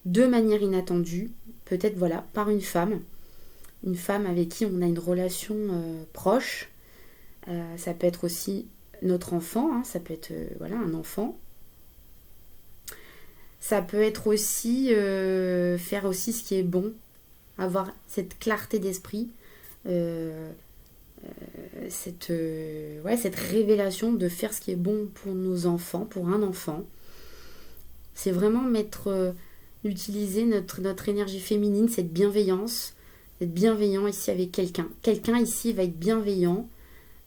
de manière inattendue, peut-être voilà, par une femme avec qui on a une relation proche. Ça peut être aussi notre enfant, hein, ça peut être voilà, un enfant. Ça peut être aussi faire aussi ce qui est bon, avoir cette clarté d'esprit, cette révélation de faire ce qui est bon pour nos enfants, pour un enfant. C'est vraiment utiliser notre énergie féminine, cette bienveillance, d'être bienveillant ici avec quelqu'un. Quelqu'un ici va être bienveillant,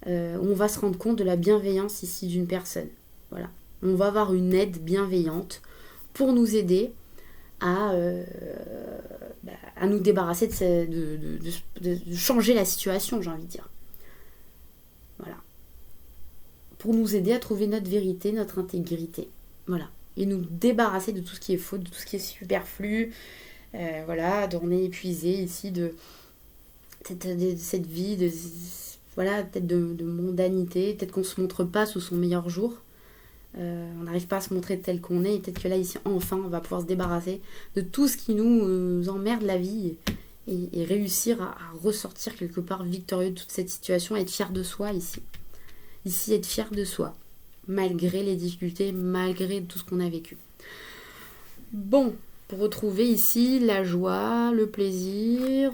on va se rendre compte de la bienveillance ici d'une personne. Voilà. On va avoir une aide bienveillante pour nous aider à nous débarrasser de changer la situation, j'ai envie de dire. Voilà. Pour nous aider à trouver notre vérité, notre intégrité. Voilà. Et nous débarrasser de tout ce qui est faux, de tout ce qui est superflu. Voilà, on est épuisé ici de cette vie, peut-être de mondanité. Peut-être qu'on ne se montre pas sous son meilleur jour. On n'arrive pas à se montrer tel qu'on est. Et peut-être que là, ici, enfin, on va pouvoir se débarrasser de tout ce qui nous emmerde la vie et réussir à ressortir quelque part victorieux de toute cette situation et être fier de soi ici. Ici, être fier de soi, malgré les difficultés, malgré tout ce qu'on a vécu. Bon, pour retrouver ici la joie, le plaisir,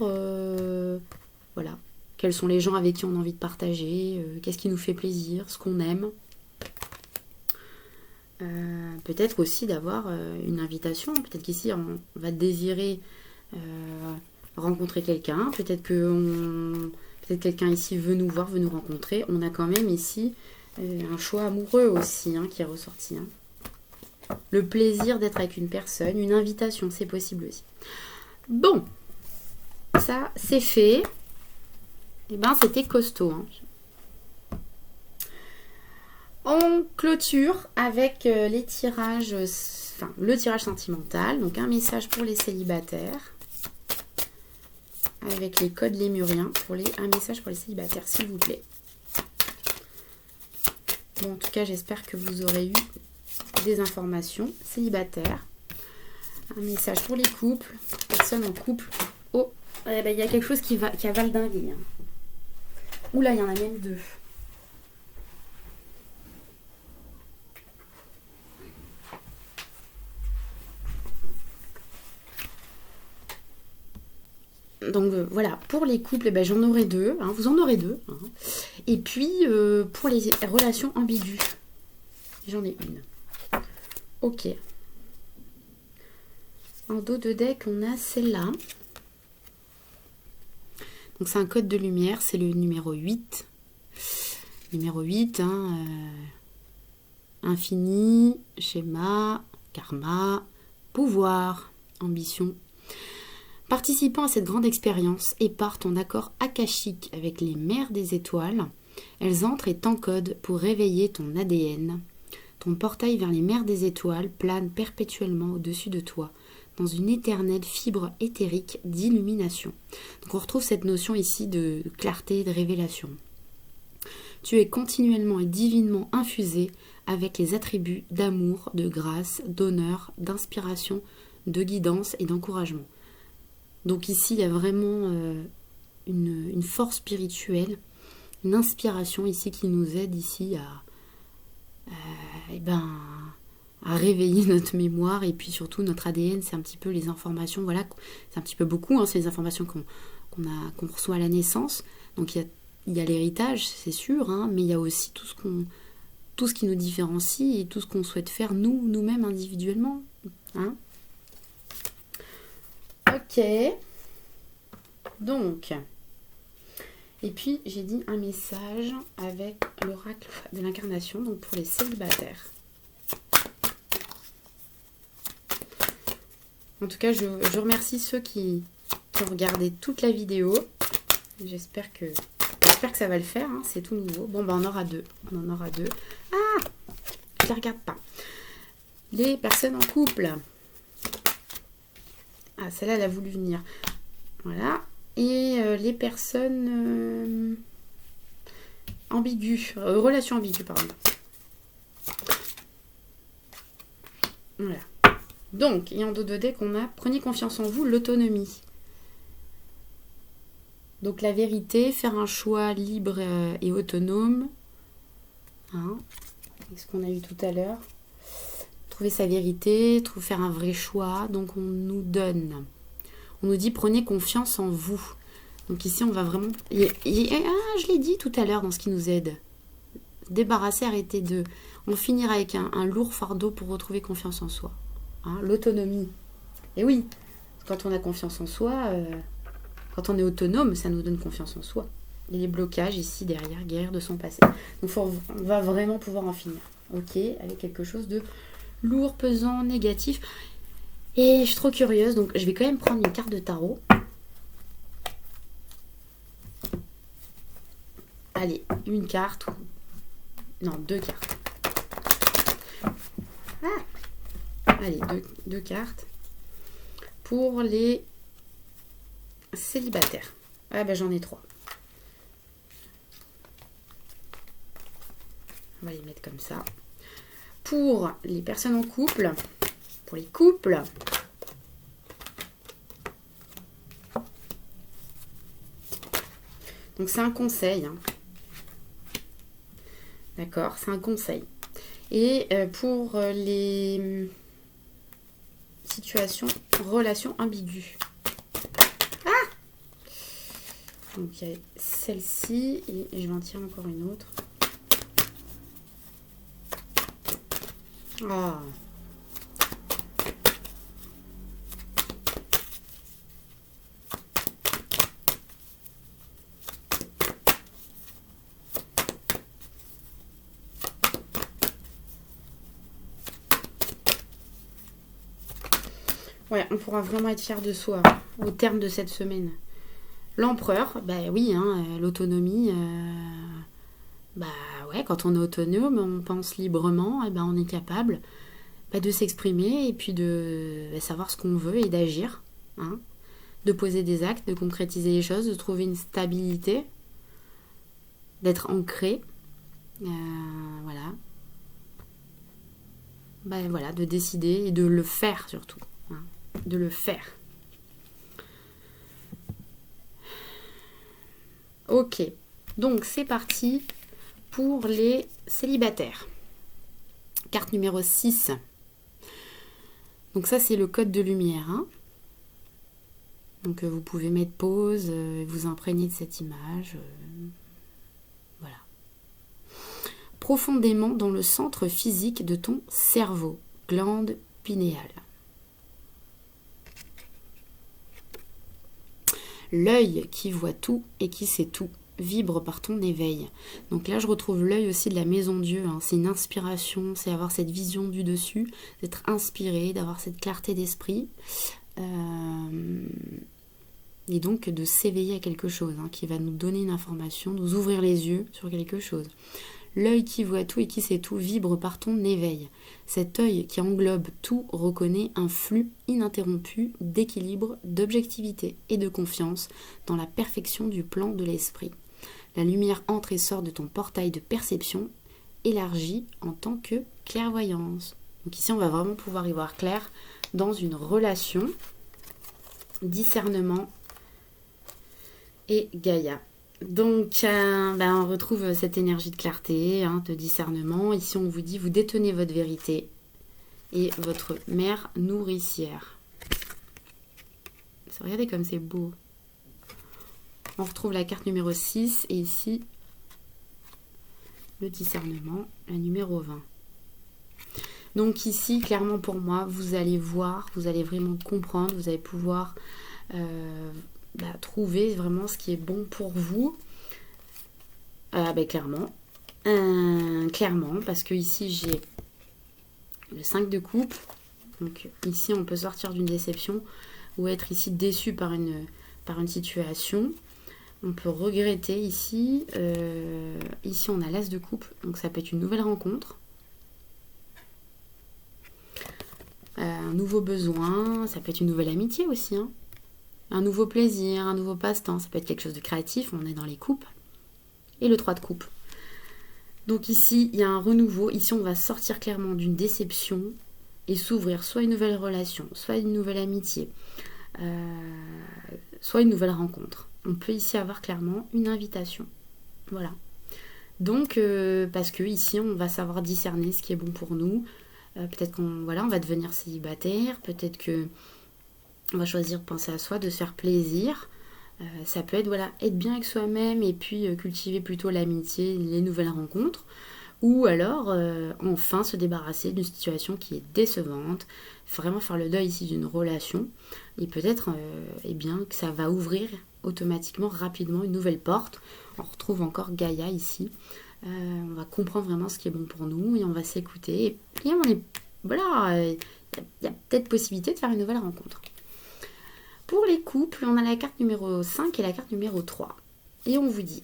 voilà. Quels sont les gens avec qui on a envie de partager, qu'est-ce qui nous fait plaisir, ce qu'on aime. Peut-être aussi d'avoir une invitation. Peut-être qu'ici, on va désirer rencontrer quelqu'un. Peut-être que quelqu'un ici veut nous voir, veut nous rencontrer. On a quand même ici un choix amoureux aussi qui est ressorti. Le plaisir d'être avec une personne, une invitation, c'est possible aussi. Bon, ça c'est fait. Et ben c'était costaud. On clôture avec les tirages, le tirage sentimental. Donc un message pour les célibataires. Avec les codes lémuriens. Un message pour les célibataires, s'il vous plaît. Bon, en tout cas, j'espère que vous aurez eu des informations. Célibataires. Un message pour les couples. Personnes en couple. Oh, il y a quelque chose qui a valdingué. Oula, il y en a même deux. Donc voilà, pour les couples, j'en aurai deux. Vous en aurez deux. Et puis, pour les relations ambiguës, j'en ai une. Ok. En dos de deck, on a celle-là. Donc c'est un code de lumière, c'est le numéro 8. Numéro 8, infini, schéma, karma, pouvoir, ambition. Participant à cette grande expérience et partent en accord akashique avec les mères des étoiles, elles entrent et t'encodent pour réveiller ton ADN. Ton portail vers les mers des étoiles plane perpétuellement au-dessus de toi, dans une éternelle fibre éthérique d'illumination. Donc on retrouve cette notion ici de clarté, de révélation. Tu es continuellement et divinement infusé avec les attributs d'amour, de grâce, d'honneur, d'inspiration, de guidance et d'encouragement. Donc ici, il y a vraiment une force spirituelle, une inspiration ici qui nous aide ici à réveiller notre mémoire et puis surtout notre ADN, c'est un petit peu les informations, voilà, c'est un petit peu beaucoup, c'est les informations qu'on reçoit à la naissance. Donc il y a l'héritage, c'est sûr, mais il y a aussi tout ce qui nous différencie et tout ce qu'on souhaite faire nous-mêmes individuellement. Ok. Donc, et puis j'ai dit un message avec l'oracle de l'incarnation, donc pour les célibataires. En tout cas, je remercie ceux qui ont regardé toute la vidéo. J'espère que j'espère que ça va le faire, hein, c'est tout nouveau. Bon, on aura deux. On en aura deux. Ah, je ne les regarde pas. Les personnes en couple. Ah, celle-là, elle a voulu venir. Voilà. Et les personnes ambiguës. Relations ambiguës, pardon. Voilà. Donc, et en dos de deck, on a prenez confiance en vous, l'autonomie. Donc, la vérité, faire un choix libre et autonome. Hein, c'est ce qu'on a eu tout à l'heure. Trouver sa vérité, faire un vrai choix. Donc, on nous donne. On nous dit prenez confiance en vous. Donc, ici, on va vraiment. Je l'ai dit tout à l'heure dans ce qui nous aide. Débarrasser, arrêter de. On finira avec un lourd fardeau pour retrouver confiance en soi. Hein, l'autonomie. Et oui, quand on a confiance en soi, quand on est autonome, ça nous donne confiance en soi. Et les blocages ici derrière, guérir de son passé. Donc on va vraiment pouvoir en finir. Ok, avec quelque chose de lourd, pesant, négatif. Et je suis trop curieuse, donc je vais quand même prendre une carte de tarot. Allez, une carte. Non, deux cartes. Allez, deux cartes. Pour les célibataires. Ah ben j'en ai 3. On va les mettre comme ça. Pour les personnes en couple, pour les couples, donc c'est un conseil. Hein. D'accord, c'est un conseil. Et pour les situations, relations ambiguës. Ah! Donc il y a celle-ci et je vais en tirer encore une autre. Ah! Ouais, on pourra vraiment être fier de soi au terme de cette semaine. L'empereur, bah oui, hein, l'autonomie, bah ouais, quand on est autonome, on pense librement, et ben on est capable de s'exprimer et puis de savoir ce qu'on veut et d'agir, hein, de poser des actes, de concrétiser les choses, de trouver une stabilité, d'être ancré, voilà. Voilà, de décider et de le faire surtout. Hein, de le faire. Ok, donc c'est parti pour les célibataires. Carte numéro 6. Donc ça, c'est le code de lumière. Hein. Donc vous pouvez mettre pause, vous imprégner de cette image. Voilà. Profondément dans le centre physique de ton cerveau, glande pinéale. L'œil qui voit tout et qui sait tout vibre par ton éveil. Donc là, je retrouve l'œil aussi de la maison Dieu. Hein. C'est une inspiration, c'est avoir cette vision du dessus, d'être inspiré, d'avoir cette clarté d'esprit. Et donc de s'éveiller à quelque chose hein, qui va nous donner une information, nous ouvrir les yeux sur quelque chose. L'œil qui voit tout et qui sait tout vibre par ton éveil. Cet œil qui englobe tout reconnaît un flux ininterrompu d'équilibre, d'objectivité et de confiance dans la perfection du plan de l'esprit. La lumière entre et sort de ton portail de perception, élargie en tant que clairvoyance. Donc ici, on va vraiment pouvoir y voir clair dans une relation, discernement et Gaïa. Donc, on retrouve cette énergie de clarté, hein, de discernement. Ici, on vous dit, vous détenez votre vérité et votre mère nourricière. Regardez comme c'est beau. On retrouve la carte numéro 6 et ici, le discernement, la numéro 20. Donc ici, clairement pour moi, vous allez voir, vous allez vraiment comprendre, vous allez pouvoir... trouver vraiment ce qui est bon pour vous. Clairement, parce que ici j'ai le 5 de coupe. Donc ici on peut sortir d'une déception ou être ici déçu par une situation. On peut regretter ici. Ici, on a l'as de coupe, donc ça peut être une nouvelle rencontre. Un nouveau besoin, ça peut être une nouvelle amitié aussi. Hein. Un nouveau plaisir, un nouveau passe-temps, ça peut être quelque chose de créatif, on est dans les coupes. Et le 3 de coupe. Donc ici, il y a un renouveau. Ici, on va sortir clairement d'une déception et s'ouvrir soit une nouvelle relation, soit une nouvelle amitié, soit une nouvelle rencontre. On peut ici avoir clairement une invitation. Voilà. Donc, parce que ici, on va savoir discerner ce qui est bon pour nous. Peut-être qu'on on va devenir célibataire. Peut-être que on va choisir de penser à soi, de se faire plaisir. Ça peut être être bien avec soi-même et puis cultiver plutôt l'amitié, les nouvelles rencontres. Ou alors, enfin se débarrasser d'une situation qui est décevante. Vraiment faire le deuil ici d'une relation. Et peut-être que ça va ouvrir automatiquement, rapidement, une nouvelle porte. On retrouve encore Gaïa ici. On va comprendre vraiment ce qui est bon pour nous et on va s'écouter. Et on est... il y a peut-être possibilité de faire une nouvelle rencontre. Pour les couples, on a la carte numéro 5 et la carte numéro 3. Et on vous dit...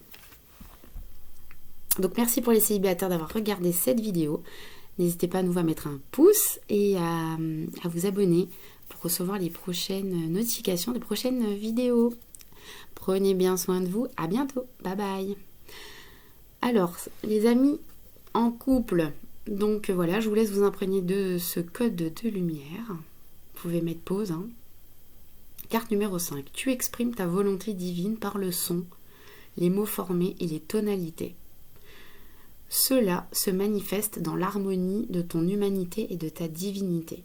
Donc merci pour les célibataires d'avoir regardé cette vidéo. N'hésitez pas à nous mettre un pouce et à vous abonner pour recevoir les prochaines notifications des prochaines vidéos. Prenez bien soin de vous. À bientôt. Bye bye. Alors, les amis en couple, donc voilà, je vous laisse vous imprégner de ce code de lumière. Vous pouvez mettre pause. Hein. Carte numéro 5. Tu exprimes ta volonté divine par le son, les mots formés et les tonalités. Cela se manifeste dans l'harmonie de ton humanité et de ta divinité,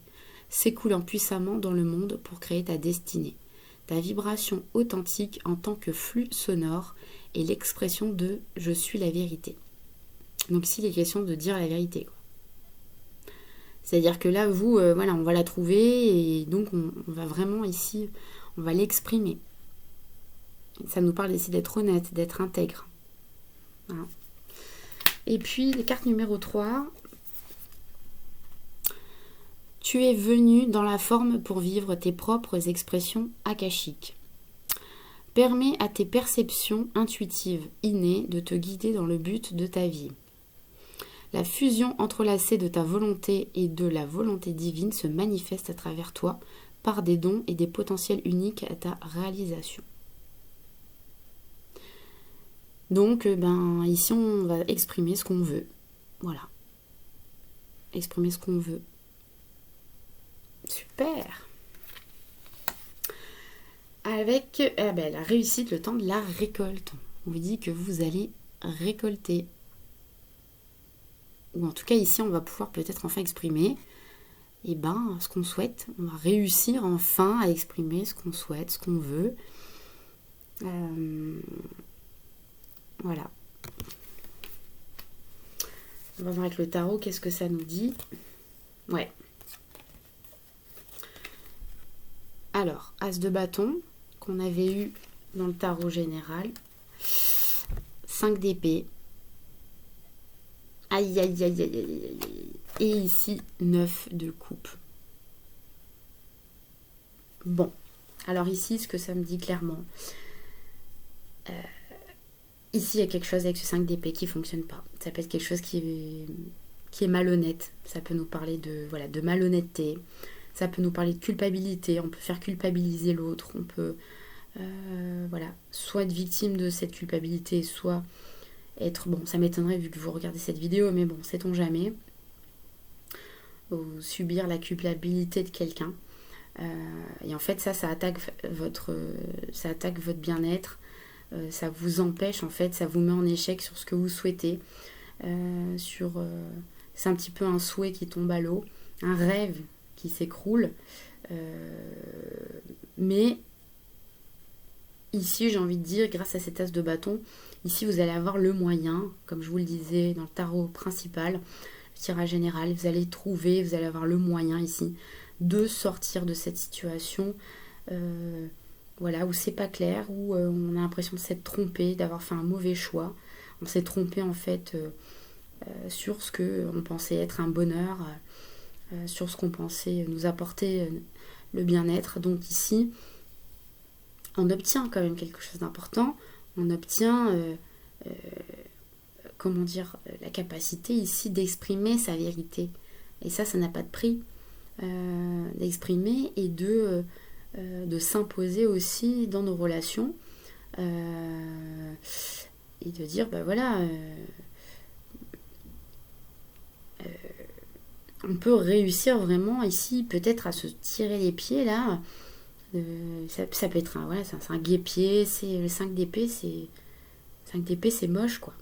s'écoulant puissamment dans le monde pour créer ta destinée. Ta vibration authentique en tant que flux sonore est l'expression de « je suis la vérité ». Donc ici, il est question de dire la vérité. C'est-à-dire que là, vous, on va la trouver et donc on va vraiment ici, on va l'exprimer. Ça nous parle ici d'être honnête, d'être intègre. Voilà. Et puis, les cartes numéro 3. Tu es venu dans la forme pour vivre tes propres expressions akashiques. Permets à tes perceptions intuitives innées de te guider dans le but de ta vie. La fusion entrelacée de ta volonté et de la volonté divine se manifeste à travers toi par des dons et des potentiels uniques à ta réalisation. Donc, ici, on va exprimer ce qu'on veut. Voilà. Exprimer ce qu'on veut. Super. Avec la réussite, le temps de la récolte. On vous dit que vous allez récolter. Ou en tout cas, ici, on va pouvoir peut-être enfin exprimer ce qu'on souhaite. On va réussir enfin à exprimer ce qu'on souhaite, ce qu'on veut. Voilà. On va voir avec le tarot, qu'est-ce que ça nous dit. Ouais. Alors, As de bâton, qu'on avait eu dans le tarot général. 5 d'épée. Aïe, aïe, aïe, aïe, aïe, aïe, aïe. Et ici, 9 de coupe. Bon. Alors ici, ce que ça me dit clairement... Ici, il y a quelque chose avec ce 5 d'épée qui ne fonctionne pas. Ça peut être quelque chose qui est malhonnête. Ça peut nous parler de malhonnêteté. Ça peut nous parler de culpabilité. On peut faire culpabiliser l'autre. On peut soit être victime de cette culpabilité, soit être... Bon, ça m'étonnerait vu que vous regardez cette vidéo, mais bon, sait-on jamais. Ou subir la culpabilité de quelqu'un. Et en fait, ça attaque votre bien-être. Ça vous empêche, en fait, ça vous met en échec sur ce que vous souhaitez. C'est un petit peu un souhait qui tombe à l'eau, un rêve qui s'écroule. Mais ici, j'ai envie de dire, grâce à cette as de bâton, ici, vous allez avoir le moyen, comme je vous le disais dans le tarot principal, le tirage général, vous allez avoir le moyen ici de sortir de cette situation où c'est pas clair, où on a l'impression de s'être trompé, d'avoir fait un mauvais choix. On s'est trompé en fait sur ce qu'on pensait être un bonheur, sur ce qu'on pensait nous apporter le bien-être. Donc ici, on obtient quand même quelque chose d'important. on obtient, comment dire, la capacité ici d'exprimer sa vérité. Et ça n'a pas de prix. D'exprimer et de s'imposer aussi dans nos relations. Et de dire, ben voilà, on peut réussir vraiment ici, peut-être à se tirer les pieds là. Ça peut être un, voilà, c'est un guépier, c'est le 5 d'épée, 5 d'épée, c'est moche quoi.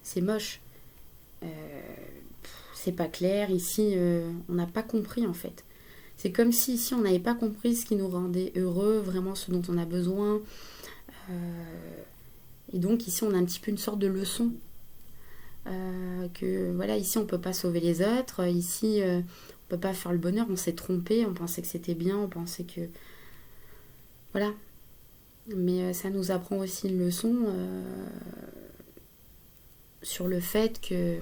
C'est moche. C'est pas clair, ici on n'a pas compris en fait. C'est comme si ici on n'avait pas compris ce qui nous rendait heureux, vraiment ce dont on a besoin. Et donc ici on a un petit peu une sorte de leçon. Que voilà, ici on peut pas sauver les autres, ici on peut pas faire le bonheur, on s'est trompé, on pensait que c'était bien, on pensait que... Voilà. Mais ça nous apprend aussi une leçon sur le fait que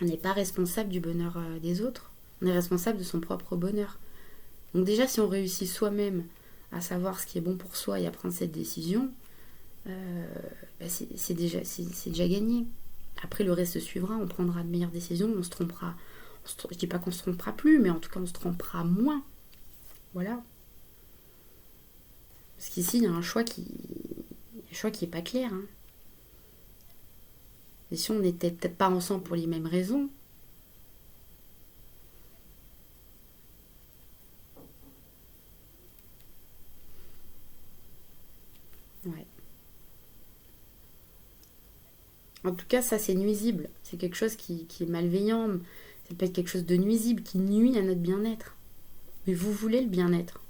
on n'est pas responsable du bonheur des autres, on est responsable de son propre bonheur. Donc déjà si on réussit soi-même à savoir ce qui est bon pour soi et à prendre cette décision, c'est déjà gagné. Après, le reste suivra, on prendra de meilleures décisions, on se trompera. Je dis pas qu'on se trompera plus, mais en tout cas, on se trompera moins. Voilà. Parce qu'ici, il y a un choix qui est pas clair. Hein. Et si on n'était peut-être pas ensemble pour les mêmes raisons, ouais. En tout cas, ça, c'est nuisible. C'est quelque chose qui est malveillant. Ça peut être quelque chose de nuisible, qui nuit à notre bien-être. Mais vous voulez le bien-être.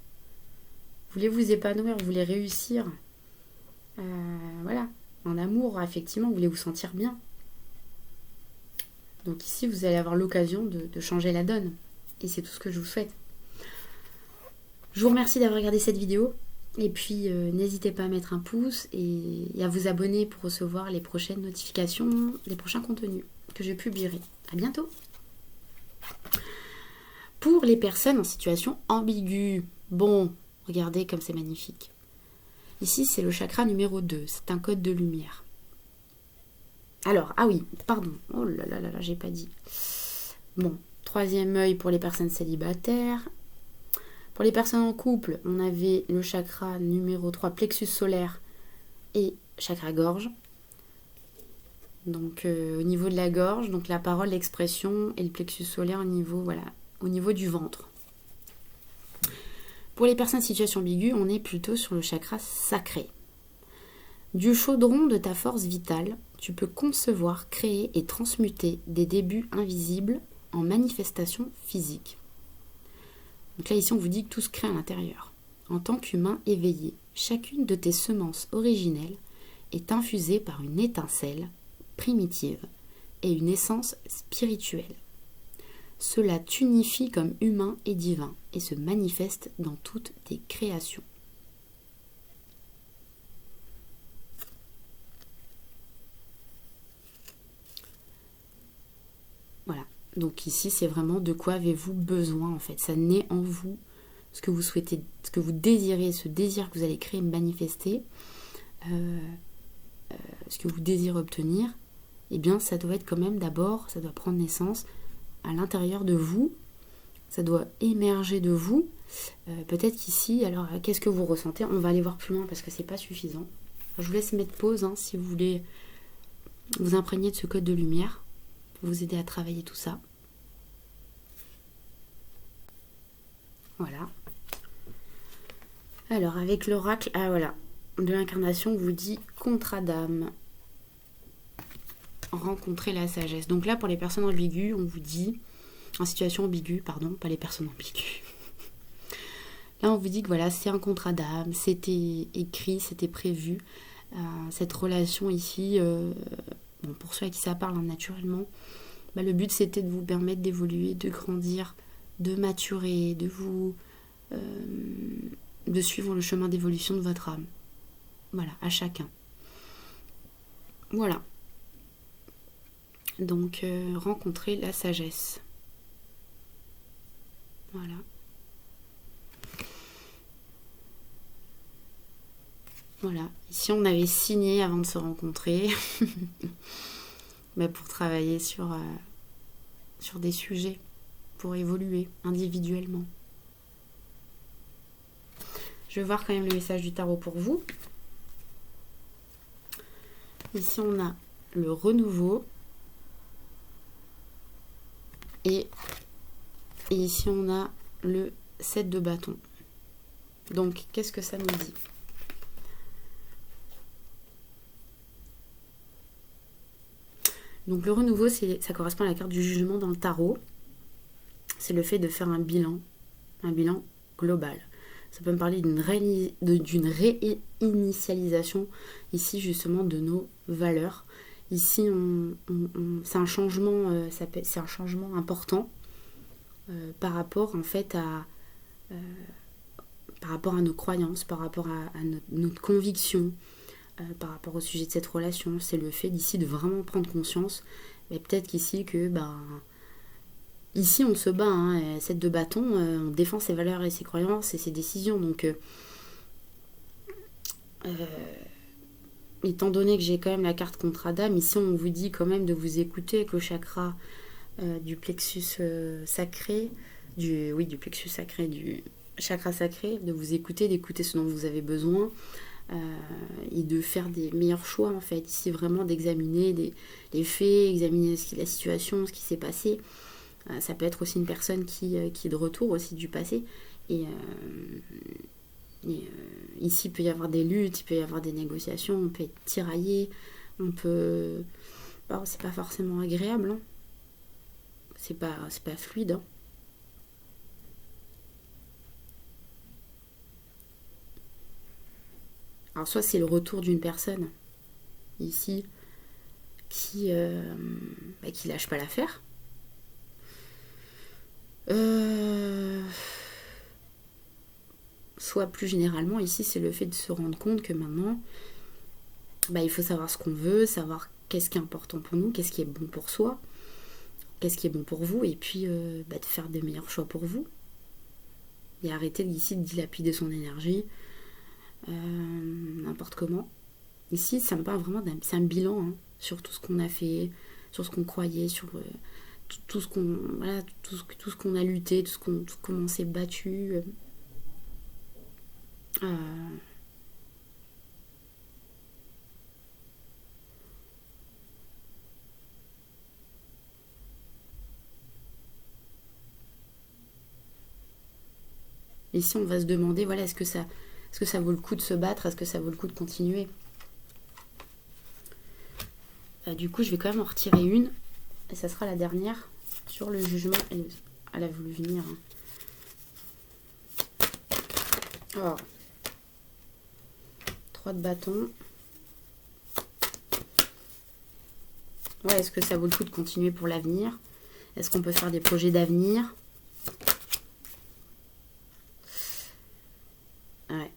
Vous voulez vous épanouir, vous voulez réussir. Voilà. En amour, effectivement, vous voulez vous sentir bien. Donc ici, vous allez avoir l'occasion de changer la donne. Et c'est tout ce que je vous souhaite. Je vous remercie d'avoir regardé cette vidéo. Et puis, n'hésitez pas à mettre un pouce et à vous abonner pour recevoir les prochaines notifications, les prochains contenus que je publierai. À bientôt. Pour les personnes en situation ambiguë, bon, regardez comme c'est magnifique. Ici, c'est le chakra numéro 2. C'est un code de lumière. Alors, ah oui, pardon. Oh là là là là, j'ai pas dit. Bon, 3e œil pour les personnes célibataires. Pour les personnes en couple, on avait le chakra numéro 3, plexus solaire et chakra gorge. Donc au niveau de la gorge, donc la parole, l'expression et le plexus solaire au niveau du ventre. Pour les personnes en situation ambiguë, on est plutôt sur le chakra sacré. Du chaudron de ta force vitale, tu peux concevoir, créer et transmuter des débuts invisibles en manifestations physiques. Donc là, ici, on vous dit que tout se crée à l'intérieur. En tant qu'humain éveillé, chacune de tes semences originelles est infusée par une étincelle primitive et une essence spirituelle. Cela t'unifie comme humain et divin et se manifeste dans toutes tes créations. Voilà. Donc ici, c'est vraiment de quoi avez-vous besoin en fait. Ça naît en vous, ce que vous souhaitez, ce que vous désirez, ce désir que vous allez créer, manifester, ce que vous désirez obtenir, eh bien ça doit être quand même d'abord, ça doit prendre naissance à l'intérieur de vous, ça doit émerger de vous. Peut-être qu'ici, alors qu'est-ce que vous ressentez? On va aller voir plus loin parce que c'est pas suffisant. Je vous laisse mettre pause si vous voulez vous imprégner de ce code de lumière. Vous aider à travailler tout ça. Voilà. Alors, avec l'oracle, de l'incarnation, on vous dit contrat d'âme. Rencontrer la sagesse. Donc là, pour les personnes ambiguës, on vous dit, en situation ambiguë, pardon, pas les personnes ambiguës. Là, on vous dit que voilà, c'est un contrat d'âme, c'était écrit, c'était prévu. Cette relation ici, pour ceux à qui ça parle naturellement, le but c'était de vous permettre d'évoluer, de grandir, de maturer, de suivre le chemin d'évolution de votre âme. Voilà, à chacun. Voilà. Donc, rencontrer la sagesse. Voilà. Voilà, ici on avait signé avant de se rencontrer mais pour travailler sur des sujets, pour évoluer individuellement. Je vais voir quand même le message du tarot pour vous. Ici on a le renouveau et ici on a le 7 de bâton. Donc qu'est-ce que ça nous dit? Donc le renouveau, ça correspond à la carte du jugement dans le tarot. C'est le fait de faire un bilan global. Ça peut me parler d'une réinitialisation ici justement de nos valeurs. Ici, c'est un changement, c'est un changement important par rapport en fait par rapport à nos croyances, par rapport à notre conviction, par rapport au sujet de cette relation. C'est le fait d'ici de vraiment prendre conscience. Mais peut-être qu'ici ici on se bat, hein, 7 de bâton, on défend ses valeurs et ses croyances et ses décisions. Donc étant donné que j'ai quand même la carte contre dame, ici on vous dit quand même de vous écouter avec le chakra du plexus sacré, du plexus sacré, du chakra sacré, de vous écouter, d'écouter ce dont vous avez besoin et de faire des meilleurs choix en fait. Ici vraiment d'examiner les faits, examiner la situation, ce qui s'est passé. Ça peut être aussi une personne qui est de retour aussi du passé. Et ici, il peut y avoir des luttes, il peut y avoir des négociations, on peut être tiraillé, on peut... Bon, c'est pas forcément agréable, hein. C'est pas fluide, hein. Alors soit c'est le retour d'une personne, ici, qui lâche pas l'affaire. Soit plus généralement, ici, c'est le fait de se rendre compte que maintenant, il faut savoir ce qu'on veut, savoir qu'est-ce qui est important pour nous, qu'est-ce qui est bon pour soi, qu'est-ce qui est bon pour vous, et puis de faire des meilleurs choix pour vous. Et arrêter ici de dilapider son énergie, n'importe comment. Ici, ça me parle vraiment c'est un bilan, hein, sur tout ce qu'on a fait, sur ce qu'on croyait, sur tout ce qu'on a lutté, comment on s'est battu. Ici, on va se demander, voilà, est-ce que ça vaut le coup de se battre? Est-ce que ça vaut le coup de continuer? Du coup, je vais quand même en retirer une. Et ça sera la dernière sur le jugement. Elle a voulu venir. Alors, 3 de bâton. Ouais, est-ce que ça vaut le coup de continuer pour l'avenir? Est-ce qu'on peut faire des projets d'avenir? Ouais.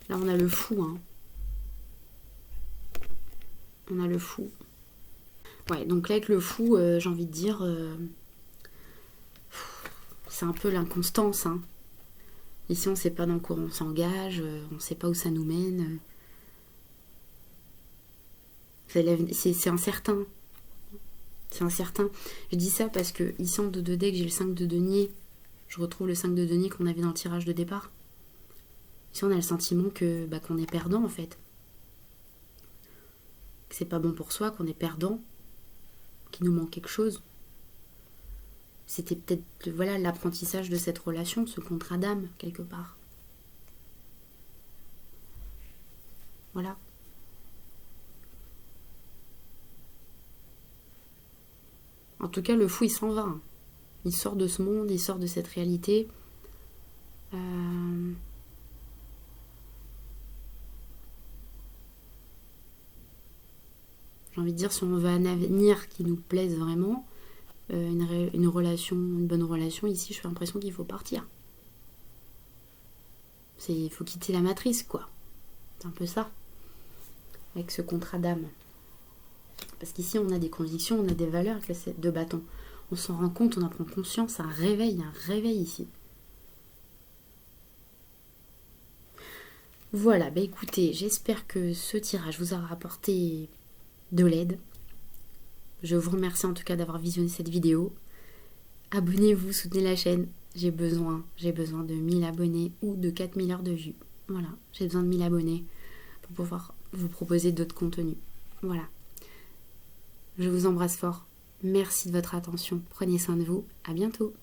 Là, on a le fou, hein. On a le fou. Ouais, donc là, avec le fou, j'ai envie de dire... c'est un peu l'inconstance, hein. Ici, on ne sait pas dans quoi on s'engage, on ne sait pas où ça nous mène. C'est incertain. C'est incertain. Je dis ça parce que ici, en 2 de dés, j'ai le 5 de denier. Je retrouve le 5 de denier qu'on avait dans le tirage de départ. Ici, on a le sentiment qu'on est perdant, en fait. Que c'est pas bon pour soi, qu'on est perdant, qu'il nous manque quelque chose. C'était peut-être l'apprentissage de cette relation, ce contrat d'âme, quelque part. Voilà. En tout cas, le fou, il s'en va. Hein. Il sort de ce monde, il sort de cette réalité. J'ai envie de dire, si on veut un avenir qui nous plaise vraiment, une relation, une bonne relation, ici, j'ai l'impression qu'il faut partir. Il faut quitter la matrice, quoi. C'est un peu ça. Avec ce contrat d'âme. Parce qu'ici, on a des convictions, on a des valeurs avec les 2 bâtons. On s'en rend compte, on en prend conscience, un réveil ici. Voilà, bah écoutez, j'espère que ce tirage vous aura apporté de l'aide. Je vous remercie en tout cas d'avoir visionné cette vidéo. Abonnez-vous, soutenez la chaîne. J'ai besoin de 1000 abonnés ou de 4000 heures de vues. Voilà, j'ai besoin de 1000 abonnés pour pouvoir vous proposer d'autres contenus. Voilà. Je vous embrasse fort. Merci de votre attention. Prenez soin de vous. À bientôt.